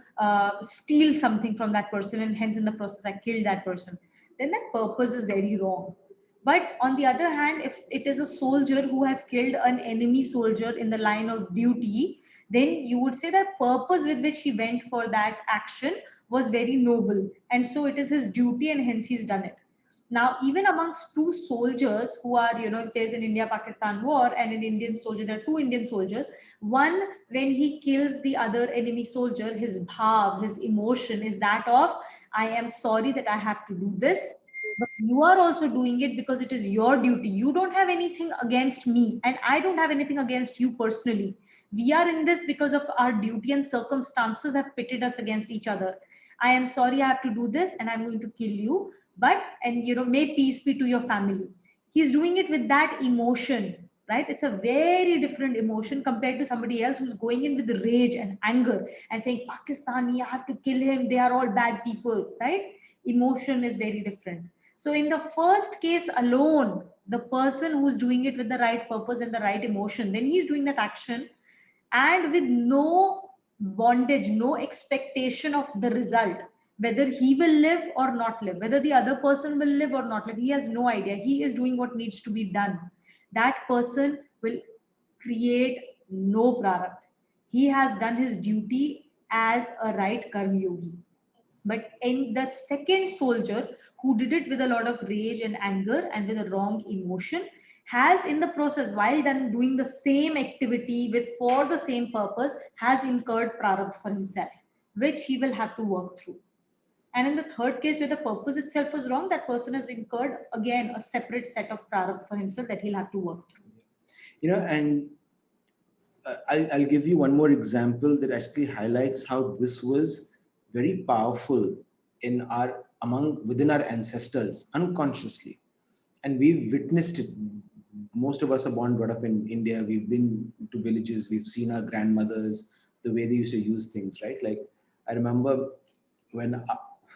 Speaker 1: steal something from that person, and hence in the process I killed that person. Then that purpose is very wrong. But on the other hand, if it is a soldier who has killed an enemy soldier in the line of duty, then you would say that purpose with which he went for that action was very noble, and so it is his duty, and hence he's done it. Now, even amongst two soldiers who are, you know, if there's an India Pakistan war and an Indian soldier, there are two Indian soldiers. One, when he kills the other enemy soldier, his bhav, his emotion is that of, I am sorry that I have to do this, but you are also doing it because it is your duty. You don't have anything against me, and I don't have anything against you personally. We are in this because of our duty, and circumstances have pitted us against each other. I am sorry I have to do this, and I'm going to kill you, but, and you know, may peace be to your family. He's doing it with that emotion, right? It's a very different emotion compared to somebody else who's going in with rage and anger and saying, Pakistani, I have to kill him, they are all bad people, right? Emotion is very different. So in the first case alone, the person who's doing it with the right purpose and the right emotion, then he's doing that action, and with no bondage, no expectation of the result, whether he will live or not live, whether the other person will live or not live. He has no idea. He is doing what needs to be done. That person will create no prarabdha. He has done his duty as a right karma yogi. But in the second soldier who did it with a lot of rage and anger and with a wrong emotion, has in the process, while done doing the same activity with for the same purpose, has incurred prarabdha for himself, which he will have to work through. And in the third case, where the purpose itself was wrong, that person has incurred again a separate set of prarabdha for himself that he'll have to work through.
Speaker 3: You know, and I'll give you one more example that actually highlights how this was very powerful in our within our ancestors unconsciously, and we've witnessed it. Most of us are born brought up in India. We've been to villages. We've seen our grandmothers, the way they used to use things, right? Like I remember when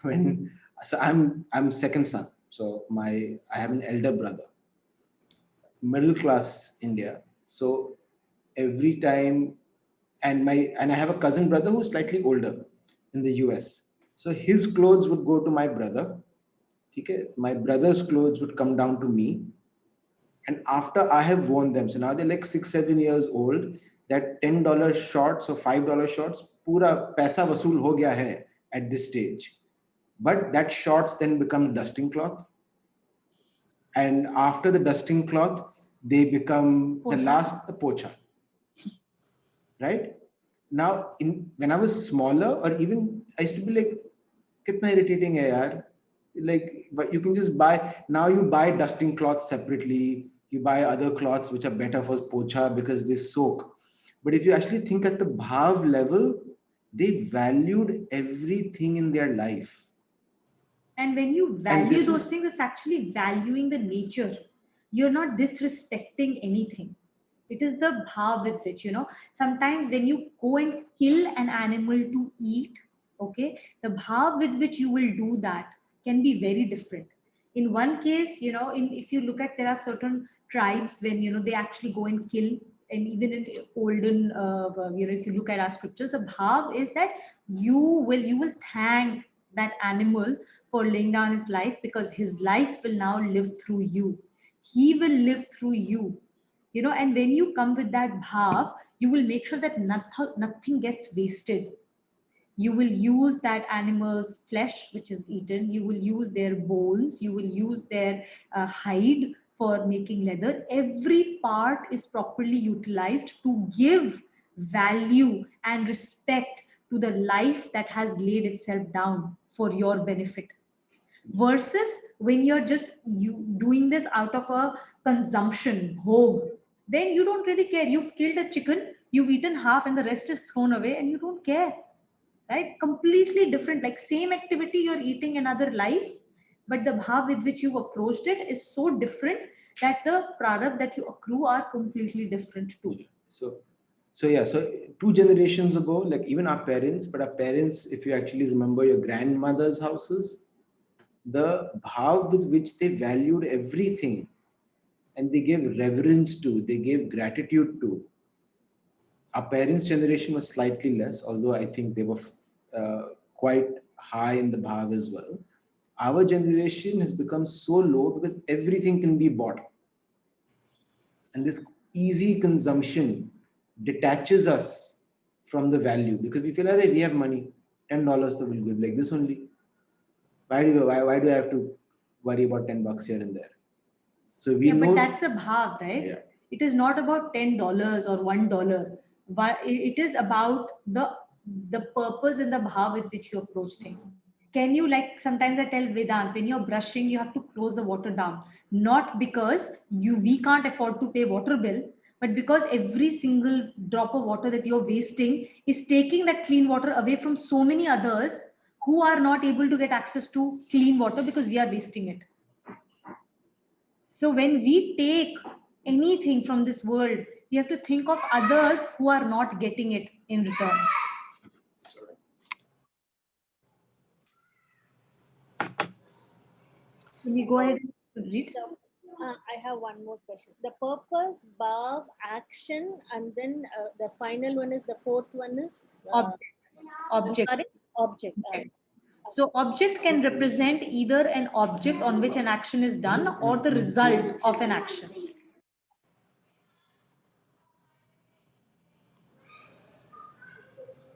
Speaker 3: when so I'm second son, so I have an elder brother, middle class India. So every time, and I have a cousin brother who's slightly older in the US. So his clothes would go to my brother. Okay, my brother's clothes would come down to me. And after I have worn them, so now they're like 6-7 years old, that $10 shorts or $5 shorts, pura paisa vasool ho gaya hai at this stage. But that shorts then become dusting cloth. And after the dusting cloth, they become
Speaker 1: Pocha.
Speaker 3: the last, the pocha. Right? Now, when I was smaller, or even I used to be like, kitna irritating hai yaar. Like, but you can just buy, now you buy dusting cloths separately. You buy other cloths which are better for pocha because they soak. But if you actually think at the bhav level, they valued everything in their life.
Speaker 1: And when you
Speaker 3: And
Speaker 1: value
Speaker 3: this
Speaker 1: those
Speaker 3: is,
Speaker 1: things, it's actually valuing the nature. You're not disrespecting anything. It is the bhav with which, you know, sometimes when you go and kill an animal to eat, okay, the bhav with which you will do that can be very different. In one case, you know, if you look at, there are certain tribes when, you know, they actually go and kill, and even in olden, you know, if you look at our scriptures, the bhav is that you will thank that animal for laying down his life, because his life will now live through you. He will live through you. You know, and when you come with that bhav, you will make sure that nothing gets wasted. You will use that animal's flesh which is eaten, you will use their bones, you will use their hide for making leather. Every part is properly utilized to give value and respect to the life that has laid itself down for your benefit, versus when you're just doing this out of a consumption bhog, then you don't really care. You've killed a chicken, you've eaten half and the rest is thrown away and you don't care, right? Completely different, like same activity, you're eating another life, but the bhav with which you've approached it is so different that the product that you accrue are completely different too.
Speaker 3: So 2 generations ago, like even our parents, but our parents, if you actually remember your grandmother's houses, the bhav with which they valued everything and they gave reverence to, they gave gratitude to. Our parents' generation was slightly less, although I think they were quite high in the bhav as well. Our generation has become so low because everything can be bought. And this easy consumption detaches us from the value because we feel, we have money, $10, so we'll give like this only. Why do I have to worry about $10 here and there? So we know.
Speaker 1: But that's the bhav, right?
Speaker 3: Yeah.
Speaker 1: It is not about $10 or $1. But it is about the purpose and the bhav with which you approach things. Can you, like sometimes I tell Vedant, when you're brushing, you have to close the water down, not because we can't afford to pay water bill, but because every single drop of water that you're wasting is taking that clean water away from so many others who are not able to get access to clean water because we are wasting it. So when we take anything from this world, we have to think of others who are not getting it in return. Can we go ahead and read?
Speaker 7: I have one more question. The purpose, bhav, action, and then the final one is, the fourth one is
Speaker 1: Object.
Speaker 7: Sorry? Object.
Speaker 1: So object can represent either an object on which an action is done or the result of an action.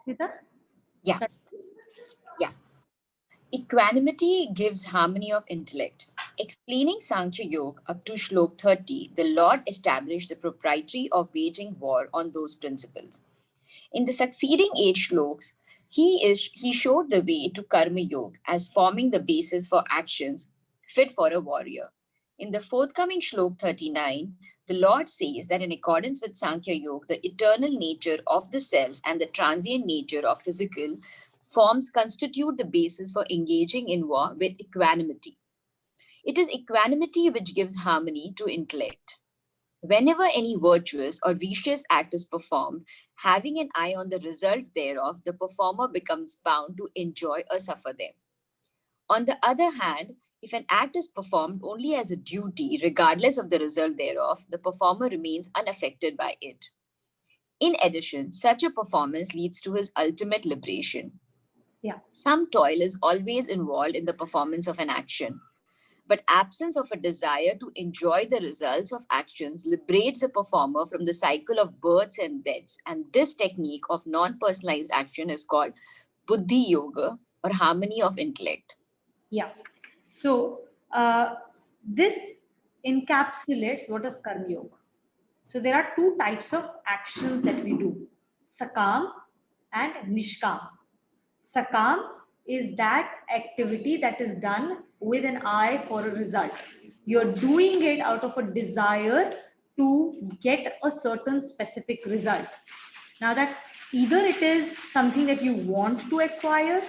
Speaker 1: Smita?
Speaker 6: Yeah. Equanimity gives harmony of intellect. Explaining Sankhya Yoga up to Shlok 30, the Lord established the propriety of waging war on those principles. In the succeeding 8 shloks, he showed the way to Karma Yoga as forming the basis for actions fit for a warrior. In the forthcoming Shlok 39, the Lord says that in accordance with Sankhya Yoga, the eternal nature of the self and the transient nature of physical forms constitute the basis for engaging in war with equanimity. It is equanimity which gives harmony to intellect. Whenever any virtuous or vicious act is performed, having an eye on the results thereof, the performer becomes bound to enjoy or suffer them. On the other hand, if an act is performed only as a duty, regardless of the result thereof, the performer remains unaffected by it. In addition, such a performance leads to his ultimate liberation.
Speaker 1: Yeah.
Speaker 6: Some toil is always involved in the performance of an action, but absence of a desire to enjoy the results of actions liberates the performer from the cycle of births and deaths. And this technique of non-personalized action is called Buddhi Yoga, or harmony of intellect.
Speaker 1: Yeah. So this encapsulates what is Karma Yoga. So there are 2 types of actions that we do, Sakam and Nishkam. Sakam is that activity that is done with an eye for a result. You're doing it out of a desire to get a certain specific result. Now that either it is something that you want to acquire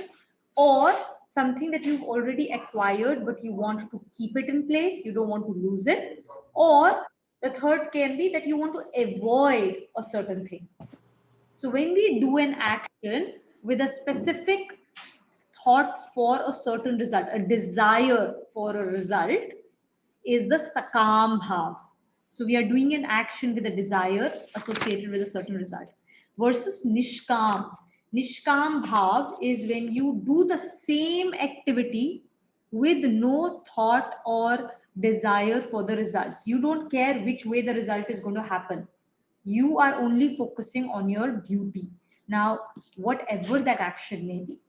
Speaker 1: or something that you've already acquired but you want to keep it in place, you don't want to lose it, or the third can be that you want to avoid a certain thing. So when we do an action with a specific thought for a certain result, a desire for a result, is the Sakam Bhav. So we are doing an action with a desire associated with a certain result. Versus Nishkam. Nishkam Bhav is when you do the same activity with no thought or desire for the results. You don't care which way the result is going to happen. You are only focusing on your duty. Now, whatever that action may be.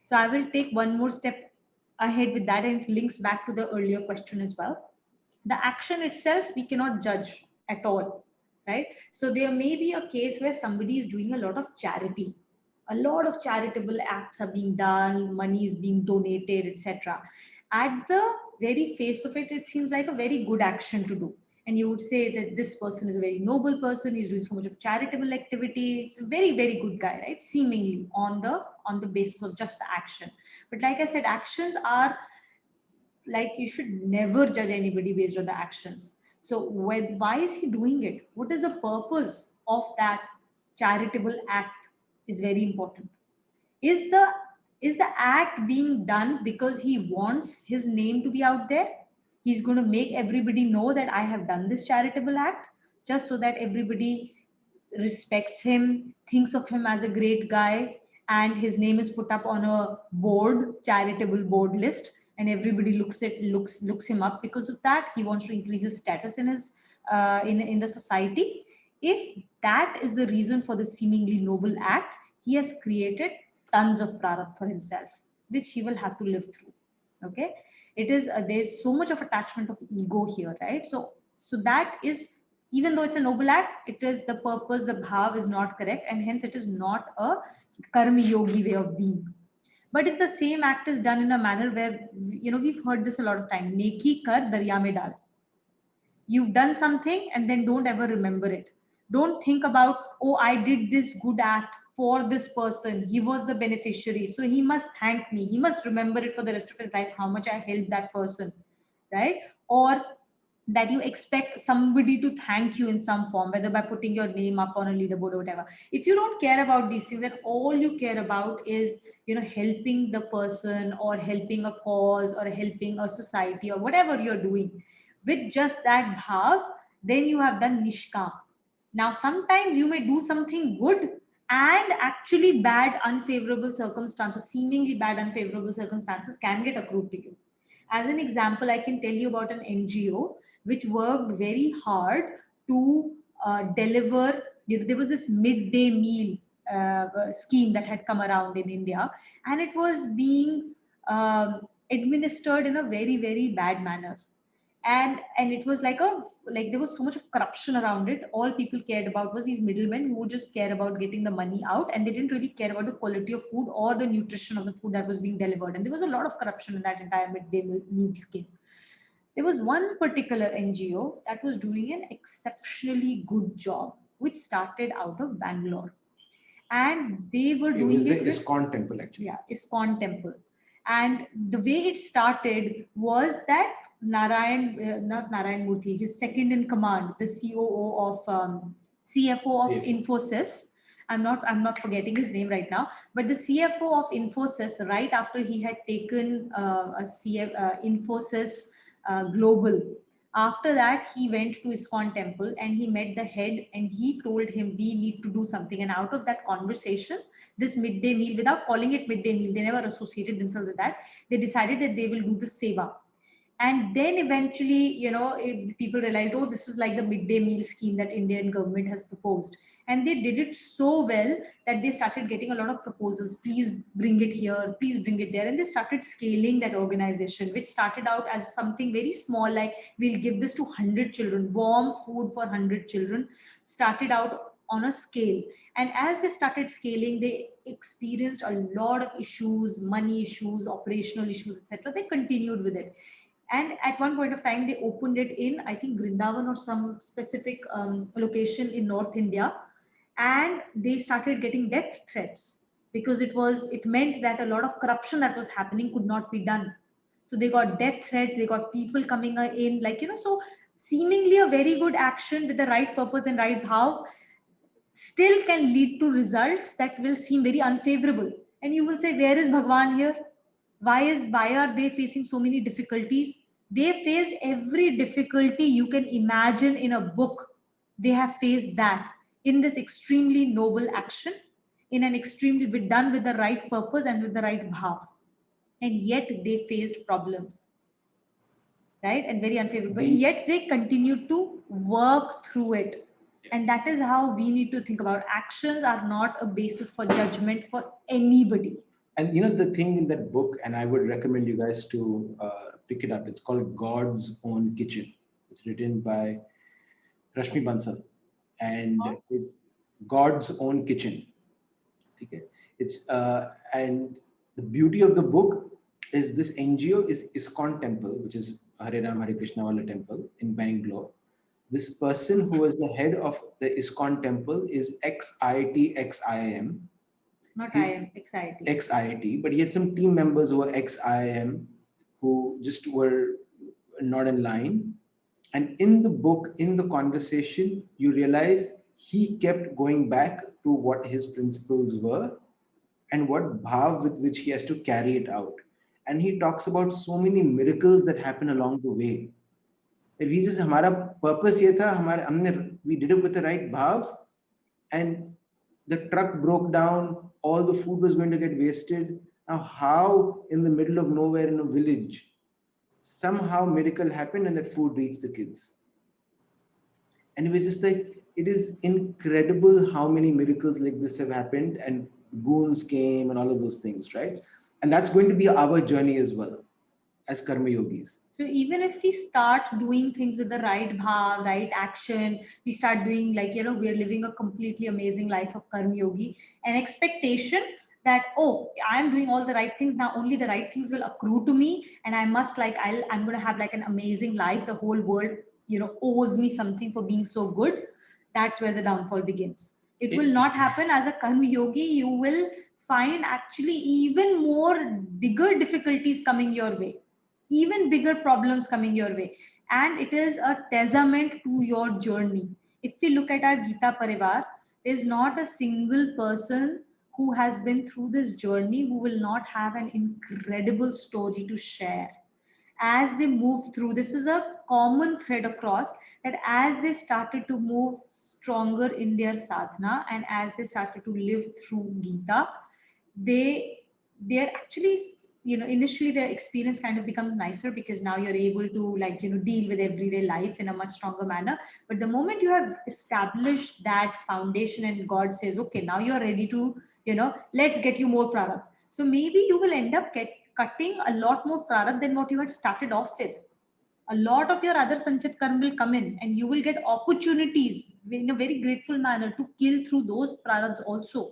Speaker 1: So I will take one more step ahead with that, and it links back to the earlier question as well. The action itself, we cannot judge at all, right? So there may be a case where somebody is doing a lot of charity. A lot of charitable acts are being done, money is being donated, etc. At the very face of it, it seems like a very good action to do. And you would say that this person is a very noble person, he's doing so much of charitable activity. It's a very, very good guy, right? Seemingly on the basis of just the action. But like I said, actions are like, you should never judge anybody based on the actions. So why is he doing it? What is the purpose of that charitable act is very important. Is the act being done because he wants his name to be out there? He's going to make everybody know that I have done this charitable act, just so that everybody respects him, thinks of him as a great guy, and his name is put up on a board, charitable board list, and everybody looks him up because of that. He wants to increase his status in his in the society. If that is the reason for the seemingly noble act, he has created tons of prarabdha for himself, which he will have to live through. Okay, it is there's so much of attachment of ego here, right? So that is, even though it's a noble act, it is the purpose, the bhav is not correct, and hence it is not a karma yogi way of being. But if the same act is done in a manner where, we've heard this a lot of time, neki kar darya mein dal. You've done something and then don't ever remember it. Don't think about, oh, I did this good act for this person, he was the beneficiary, so he must thank me, he must remember it for the rest of his life, how much I helped that person, right? Or that you expect somebody to thank you in some form, whether by putting your name up on a leaderboard or whatever. If you don't care about these things, then all you care about is, helping the person or helping a cause or helping a society or whatever you're doing with just that bhav, then you have done nishkam. Now, sometimes you may do something good and actually bad, unfavorable circumstances, seemingly bad, unfavorable circumstances can get accrued to you. As an example, I can tell you about an NGO which worked very hard to deliver. There was this midday meal scheme that had come around in India, and it was being administered in a very, very bad manner. And it was like there was so much of corruption around it. All people cared about was these middlemen who would just care about getting the money out, and they didn't really care about the quality of food or the nutrition of the food that was being delivered. And there was a lot of corruption in that entire midday meal scheme. There was one particular NGO that was doing an exceptionally good job, which started out of Bangalore, and they were doing
Speaker 3: it was
Speaker 1: it
Speaker 3: the
Speaker 1: with,
Speaker 3: ISKCON temple, actually.
Speaker 1: yeah, ISKCON temple. And the way it started was that not Narayan Murthy, his second in command, the COO of CFO of Infosys. I'm not forgetting his name right now, but the CFO of Infosys, right after he had taken Infosys Global. After that, he went to ISKCON temple and he met the head and he told him, we need to do something. And out of that conversation, this midday meal, without calling it midday meal, they never associated themselves with that. They decided that they will do the seva. And then eventually, people realized, oh, this is like the midday meal scheme that Indian government has proposed. And they did it so well that they started getting a lot of proposals. Please bring it here, please bring it there. And they started scaling that organization, which started out as something very small, like we'll give this to 100 children, warm food for 100 children, started out on a scale. And as they started scaling, they experienced a lot of issues, money issues, operational issues, etc. They continued with it. And at one point of time, they opened it in, I think, Vrindavan or some specific location in North India. And they started getting death threats because it meant that a lot of corruption that was happening could not be done. So they got death threats, they got people coming in, so seemingly a very good action with the right purpose and right bhav still can lead to results that will seem very unfavorable. And you will say, where is Bhagwan here? Why are they facing so many difficulties? They faced every difficulty you can imagine in a book. They have faced that in this extremely noble action, in an extremely done with the right purpose and with the right bhav. And yet they faced problems, right? And very unfavorable.
Speaker 3: The-
Speaker 1: Yet they continue to work through it. And that is how we need to think about actions are not a basis for judgment for anybody.
Speaker 3: And you know, the thing in that book, and I would recommend you guys to pick it up. It's called God's Own Kitchen. It's written by Rashmi Bansal, and God's Own Kitchen. Okay. It's and the beauty of the book is this NGO is ISKCON Temple, which is Hare Ram Hare Krishna Wala Temple in Bangalore. This person who was the head of the ISKCON Temple is ex-IIT, ex-IIM.
Speaker 1: Not
Speaker 3: He's-
Speaker 1: I am excited.
Speaker 3: Ex-IIT, but he had some team members who were ex-IIM who just were not in line. And in the book, in the conversation, you realize he kept going back to what his principles were and what bhav with which he has to carry it out. And he talks about so many miracles that happen along the way. That we just, हमारा purpose ये था, we did it with the right bhav, and the truck broke down, all the food was going to get wasted. Now, how in the middle of nowhere in a village, somehow miracle happened and that food reached the kids. And we're just like, it is incredible how many miracles like this have happened, and goons came and all of those things, right? And that's going to be our journey as well as Karma Yogis.
Speaker 1: So even if we start doing things with the right bhav, right action, we start doing like, we're living a completely amazing life of Karma Yogi, an expectation that, oh, I'm doing all the right things now, only the right things will accrue to me, and I must I'm going to have like an amazing life. The whole world, owes me something for being so good. That's where the downfall begins. It will not happen. As a Karma Yogi, you will find actually even more bigger difficulties coming your way, even bigger problems coming your way. And it is a testament to your journey. If we look at our Gita Parivar, there's not a single person who has been through this journey who will not have an incredible story to share. As they move through, this is a common thread across, that as they started to move stronger in their sadhana and as they started to live through Gita, they're actually, initially their experience kind of becomes nicer because now you're able to deal with everyday life in a much stronger manner. But the moment you have established that foundation and God says, okay, now you're ready to, let's get you more product. So maybe you will end up cutting a lot more product than what you had started off with. A lot of your other Sanchit Karma will come in and you will get opportunities in a very grateful manner to kill through those products also.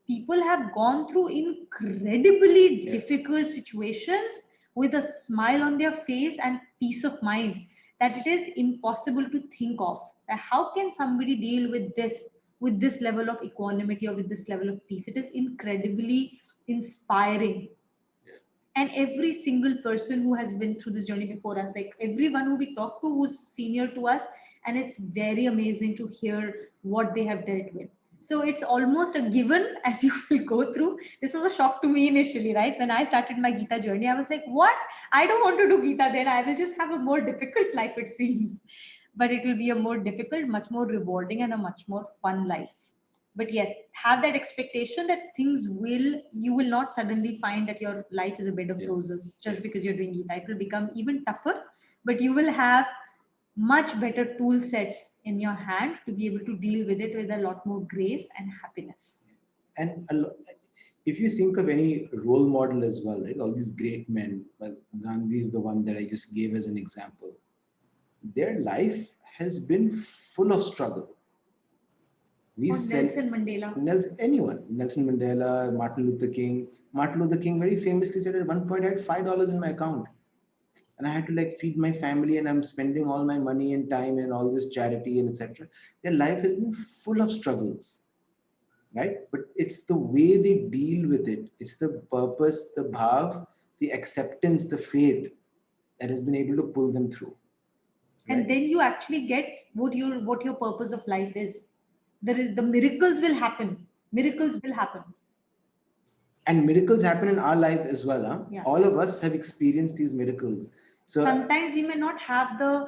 Speaker 1: People have gone through incredibly difficult situations with a smile on their face and peace of mind that it is impossible to think of. How can somebody deal with this level of equanimity or with this level of peace? It is incredibly inspiring. And every single person who has been through this journey before us, like everyone who we talk to who's senior to us, and it's very amazing to hear what they have dealt with. So it's almost a given as you will go through. This was a shock to me initially, right? When I started my Gita journey, I was like, what? I don't want to do Gita then. I will just have a more difficult life, it seems. But it will be a more difficult, much more rewarding, and a much more fun life. But yes, have that expectation that you will not suddenly find that your life is a bed of roses just because you're doing Gita. It will become even tougher, but you will have much better tool sets in your hand to be able to deal with it with a lot more grace and happiness.
Speaker 3: And if you think of any role model as well, right? All these great men, well, Gandhi is the one that I just gave as an example. Their life has been full of struggle.
Speaker 1: Nelson Mandela.
Speaker 3: Anyone. Nelson Mandela, Martin Luther King. Martin Luther King very famously said at one point I had $5 in my account. And I had to feed my family, and I'm spending all my money and time and all this charity and etc. Their life has been full of struggles, right? But it's the way they deal with it. It's the purpose, the bhav, the acceptance, the faith that has been able to pull them through.
Speaker 1: Right? And then you actually get what your purpose of life is. The miracles will happen. Miracles will happen.
Speaker 3: And miracles happen in our life as well. Huh?
Speaker 1: Yeah.
Speaker 3: All of us have experienced these miracles. So
Speaker 1: sometimes we may not have the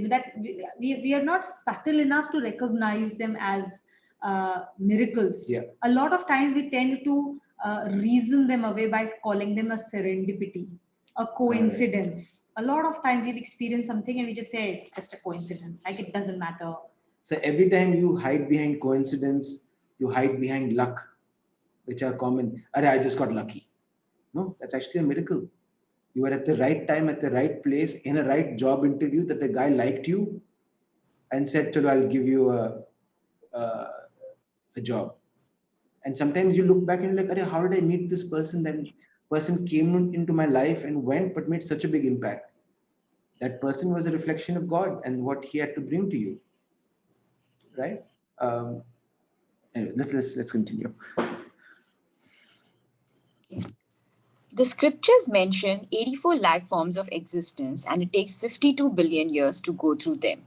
Speaker 1: that we are not subtle enough to recognize them as miracles.
Speaker 3: Yeah.
Speaker 1: A lot of times we tend to reason them away by calling them a serendipity. a coincidence. A lot of times we've experienced something and we just say it's just a coincidence, like it doesn't matter.
Speaker 3: So every time you hide behind coincidence, you hide behind luck, which are common. Arey, I just got lucky. No, that's actually a miracle. You were at the right time, at the right place, in a right job interview that the guy liked you and said, "Chalo, I'll give you a job." And sometimes you look back and you're like, "Arey, how did I meet this person? That person came into my life and went, but made such a big impact." That person was a reflection of God and what He had to bring to you, right? Um, anyway, let's continue.
Speaker 6: The scriptures mention 84 lakh forms of existence, and it takes 52 billion years to go through them.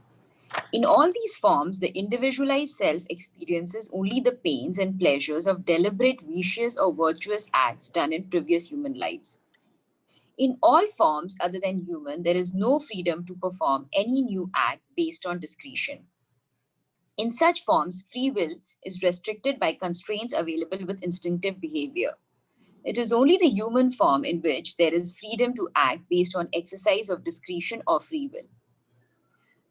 Speaker 6: In all these forms, the individualized self experiences only the pains and pleasures of deliberate, vicious, or virtuous acts done in previous human lives. In all forms other than human, there is no freedom to perform any new act based on discretion. In such forms, free will is restricted by constraints available with instinctive behavior. It is only the human form in which there is freedom to act based on exercise of discretion or free will.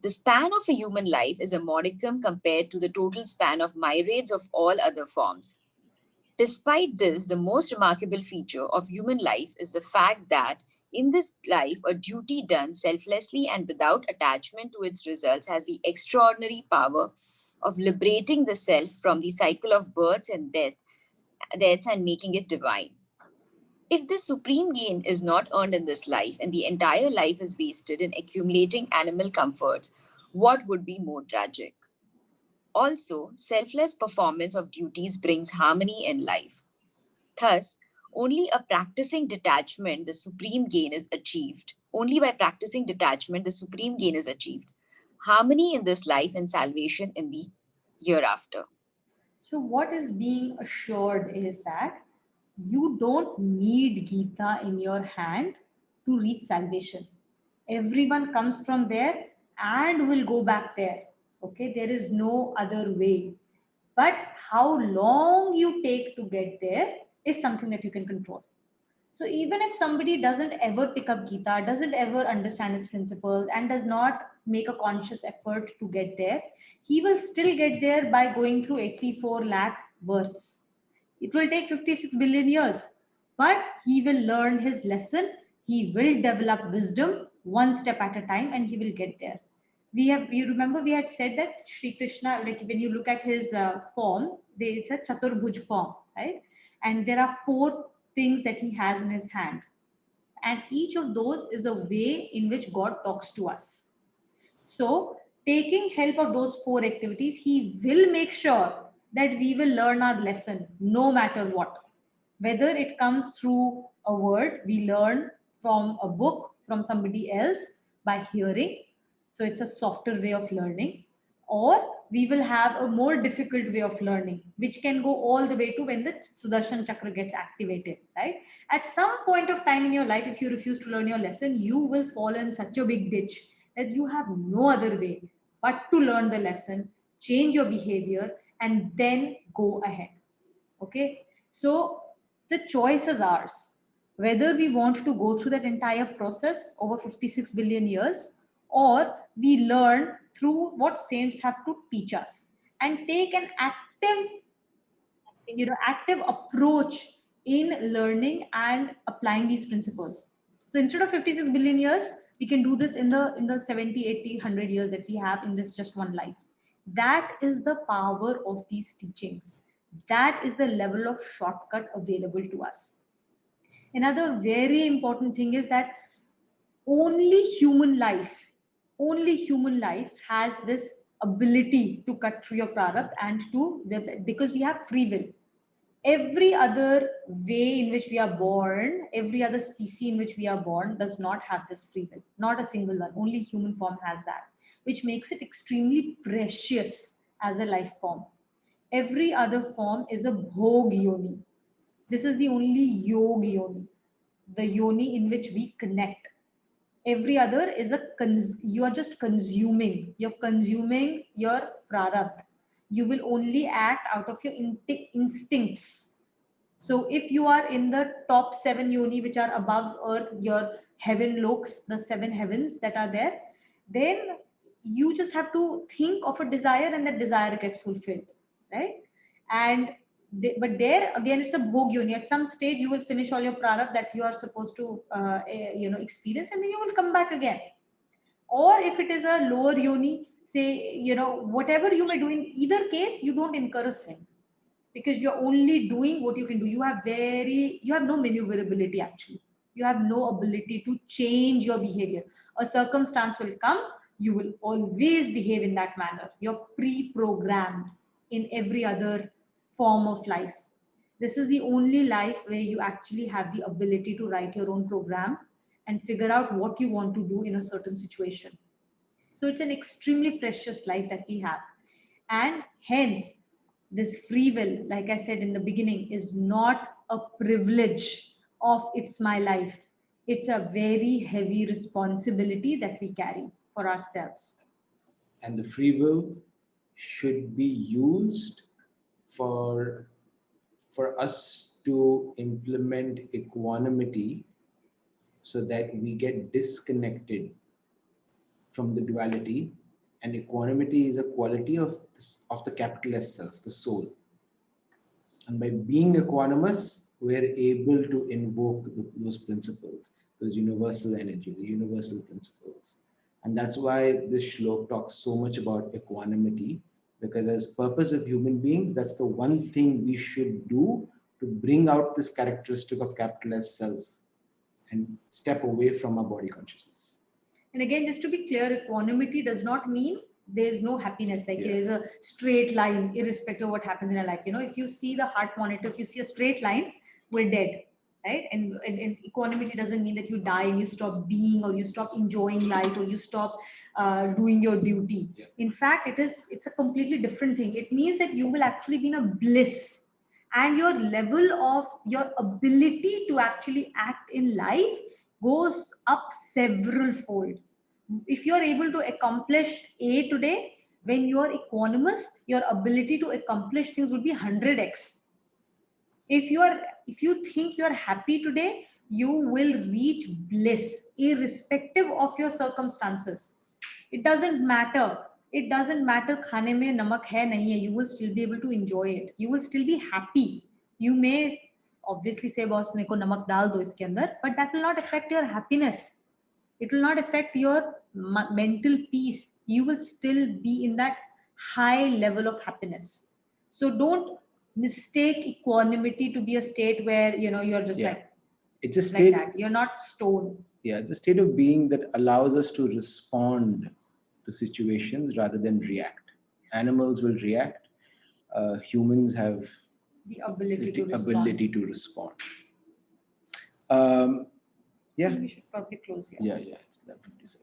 Speaker 6: The span of a human life is a modicum compared to the total span of myriads of all other forms. Despite this, the most remarkable feature of human life is the fact that in this life, a duty done selflessly and without attachment to its results has the extraordinary power of liberating the self from the cycle of births and deaths and making it divine. If this supreme gain is not earned in this life and the entire life is wasted in accumulating animal comforts, what would be more tragic? Also, selfless performance of duties brings harmony in life. Thus, only a practicing detachment, the supreme gain is achieved. Only by practicing detachment, the supreme gain is achieved. Harmony in this life and salvation in the hereafter.
Speaker 1: So what is being assured is that you don't need Gita in your hand to reach salvation. Everyone comes from there and will go back there. Okay, there is no other way. But how long you take to get there is something that you can control. So even if somebody doesn't ever pick up Gita, doesn't ever understand its principles, and does not make a conscious effort to get there, he will still get there by going through 84 lakh births. It will take 56 billion years, but he will learn his lesson. He will develop wisdom one step at a time, and he will get there. You remember we had said that Sri Krishna, like when you look at his form, there is a Chaturbhuj form, right? And there are four things that he has in his hand. And each of those is a way in which God talks to us. So, taking help of those four activities, he will make sure that we will learn our lesson no matter what. Whether it comes through a word we learn from a book, from somebody else by hearing. So, it's a softer way of learning. Or we will have a more difficult way of learning, which can go all the way to when the Sudarshan Chakra gets activated, right? At some point of time in your life, if you refuse to learn your lesson, you will fall in such a big ditch that you have no other way but to learn the lesson, change your behavior, and then go ahead. Okay, so the choice is ours whether we want to go through that entire process over 56 billion years, or we learn through what saints have to teach us and take an active approach in learning and applying these principles. So instead of 56 billion years, we can do this in the 70, 80, 100 years that we have in this just one life. That is the power of these teachings. That is the level of shortcut available to us. Another very important thing is that only human life, only human life has this ability to cut through your product and because we have free will. Every other way in which we are born, every other species in which we are born does not have this free will. Not a single one. Only human form has that, which makes it extremely precious as a life form. Every other form is a bhog yoni. This is the only yoga yoni, the yoni in which we connect. Every other is you are just consuming. You're consuming your product. You will only act out of your instincts. So if you are in the top 7 yoni, which are above earth, your heaven loks, the 7 heavens that are there, then you just have to think of a desire and that desire gets fulfilled, right? And but there again, it's a bhog yoni. At some stage, you will finish all your prarabdha that you are supposed to, experience, and then you will come back again. Or if it is a lower yoni, say, whatever you may do, in either case, you don't incur a sin because you're only doing what you can do. You have no maneuverability actually. You have no ability to change your behavior. A circumstance will come, you will always behave in that manner. You're pre-programmed in every other form of life. This is the only life where you actually have the ability to write your own program and figure out what you want to do in a certain situation. So it's an extremely precious life that we have. And hence, this free will, like I said in the beginning, is not a privilege of it's my life. It's a very heavy responsibility that we carry for ourselves.
Speaker 3: And the free will should be used for us to implement equanimity so that we get disconnected from the duality. And equanimity is a quality of the capital S self, the soul. And by being equanimous, we're able to invoke those principles, those universal energy, the universal principles. And that's why this shlok talks so much about equanimity, because as purpose of human beings, that's the one thing we should do to bring out this characteristic of capital S self and step away from our body consciousness.
Speaker 1: And again, just to be clear, equanimity does not mean there's no happiness, like
Speaker 3: Yeah.
Speaker 1: there's a straight line, irrespective of what happens in our life. If you see the heart monitor, if you see a straight line, we're dead, right? And equanimity doesn't mean that you die and you stop being, or you stop enjoying life, or you stop doing your duty.
Speaker 3: Yeah.
Speaker 1: In fact, it's a completely different thing. It means that you will actually be in a bliss, and your level of your ability to actually act in life goes up several fold. If you're able to accomplish A today, when you're equanimous, your ability to accomplish things will be 100x. If you think you're happy today, you will reach bliss irrespective of your circumstances. It doesn't matter खाने में नमक है नहीं है. You will still be able to enjoy it. You will still be happy. You may obviously say, boss, मेरे को नमक डाल दो इसके अंदर, but that will not affect your happiness. It will not affect your mental peace. You will still be in that high level of happiness. So don't mistake equanimity to be a state where you're just
Speaker 3: Yeah.
Speaker 1: like
Speaker 3: It's a
Speaker 1: like
Speaker 3: state.
Speaker 1: that. You're not stone.
Speaker 3: Yeah, it's a state of being that allows us to respond to situations rather than react. Animals will react. Humans have
Speaker 1: The ability
Speaker 3: the
Speaker 1: to respond.
Speaker 3: ability to respond. Yeah,
Speaker 1: We should probably close here.
Speaker 3: yeah, it's 11:57.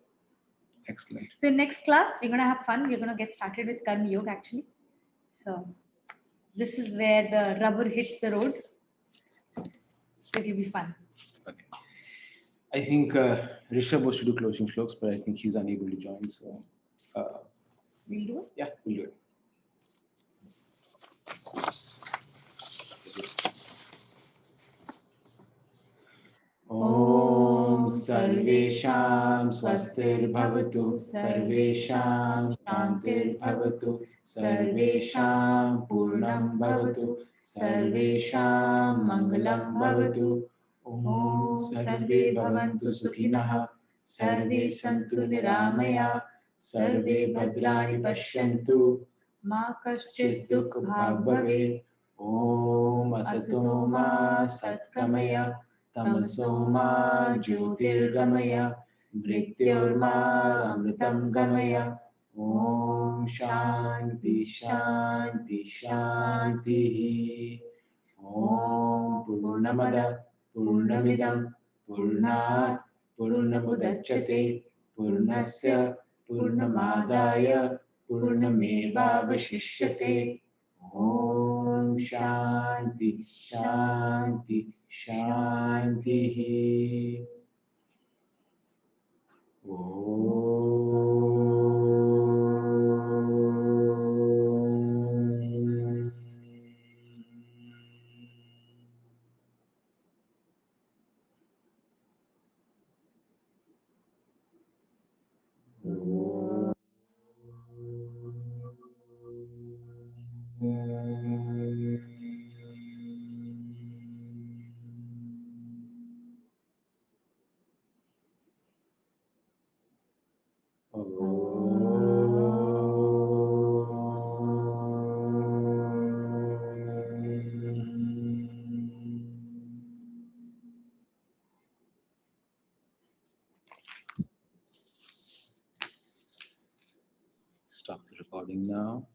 Speaker 3: Excellent.
Speaker 1: So next class, we're going to have fun. We're going to get started with Karma Yoga actually. So this is where the rubber hits the road. So it'll be fun.
Speaker 3: Okay. I think Rishabh was to do closing shloks, but I think he's unable to join. So
Speaker 1: We'll do it.
Speaker 3: yeah, we'll do it. Om Sarvesham Swastirбhavatu Sarvesham Shantirbhavatu Sarvesham Purnam Bhavatu Sarvesham Mangalam Bhavatu Om Sarve Bhavantu Sukhinah Sarve Santu Niramaya Sarve Bhadrani Pashyantu
Speaker 1: Ma
Speaker 3: Kaschid
Speaker 1: kaschid
Speaker 3: Dukh Bhag Bhave Om Asato Ma Satkamaya Tamaso Ma Jyotirgamaya Mrityorma Amritam Gamaya Om Shanti Shanti Shanti Om Purnamada Purnamidam Purnat Purnamudachyate Purnasya Purnamadaya Purnameva Vashishyate Om Shanti Shanti Shanti Om
Speaker 8: recording now.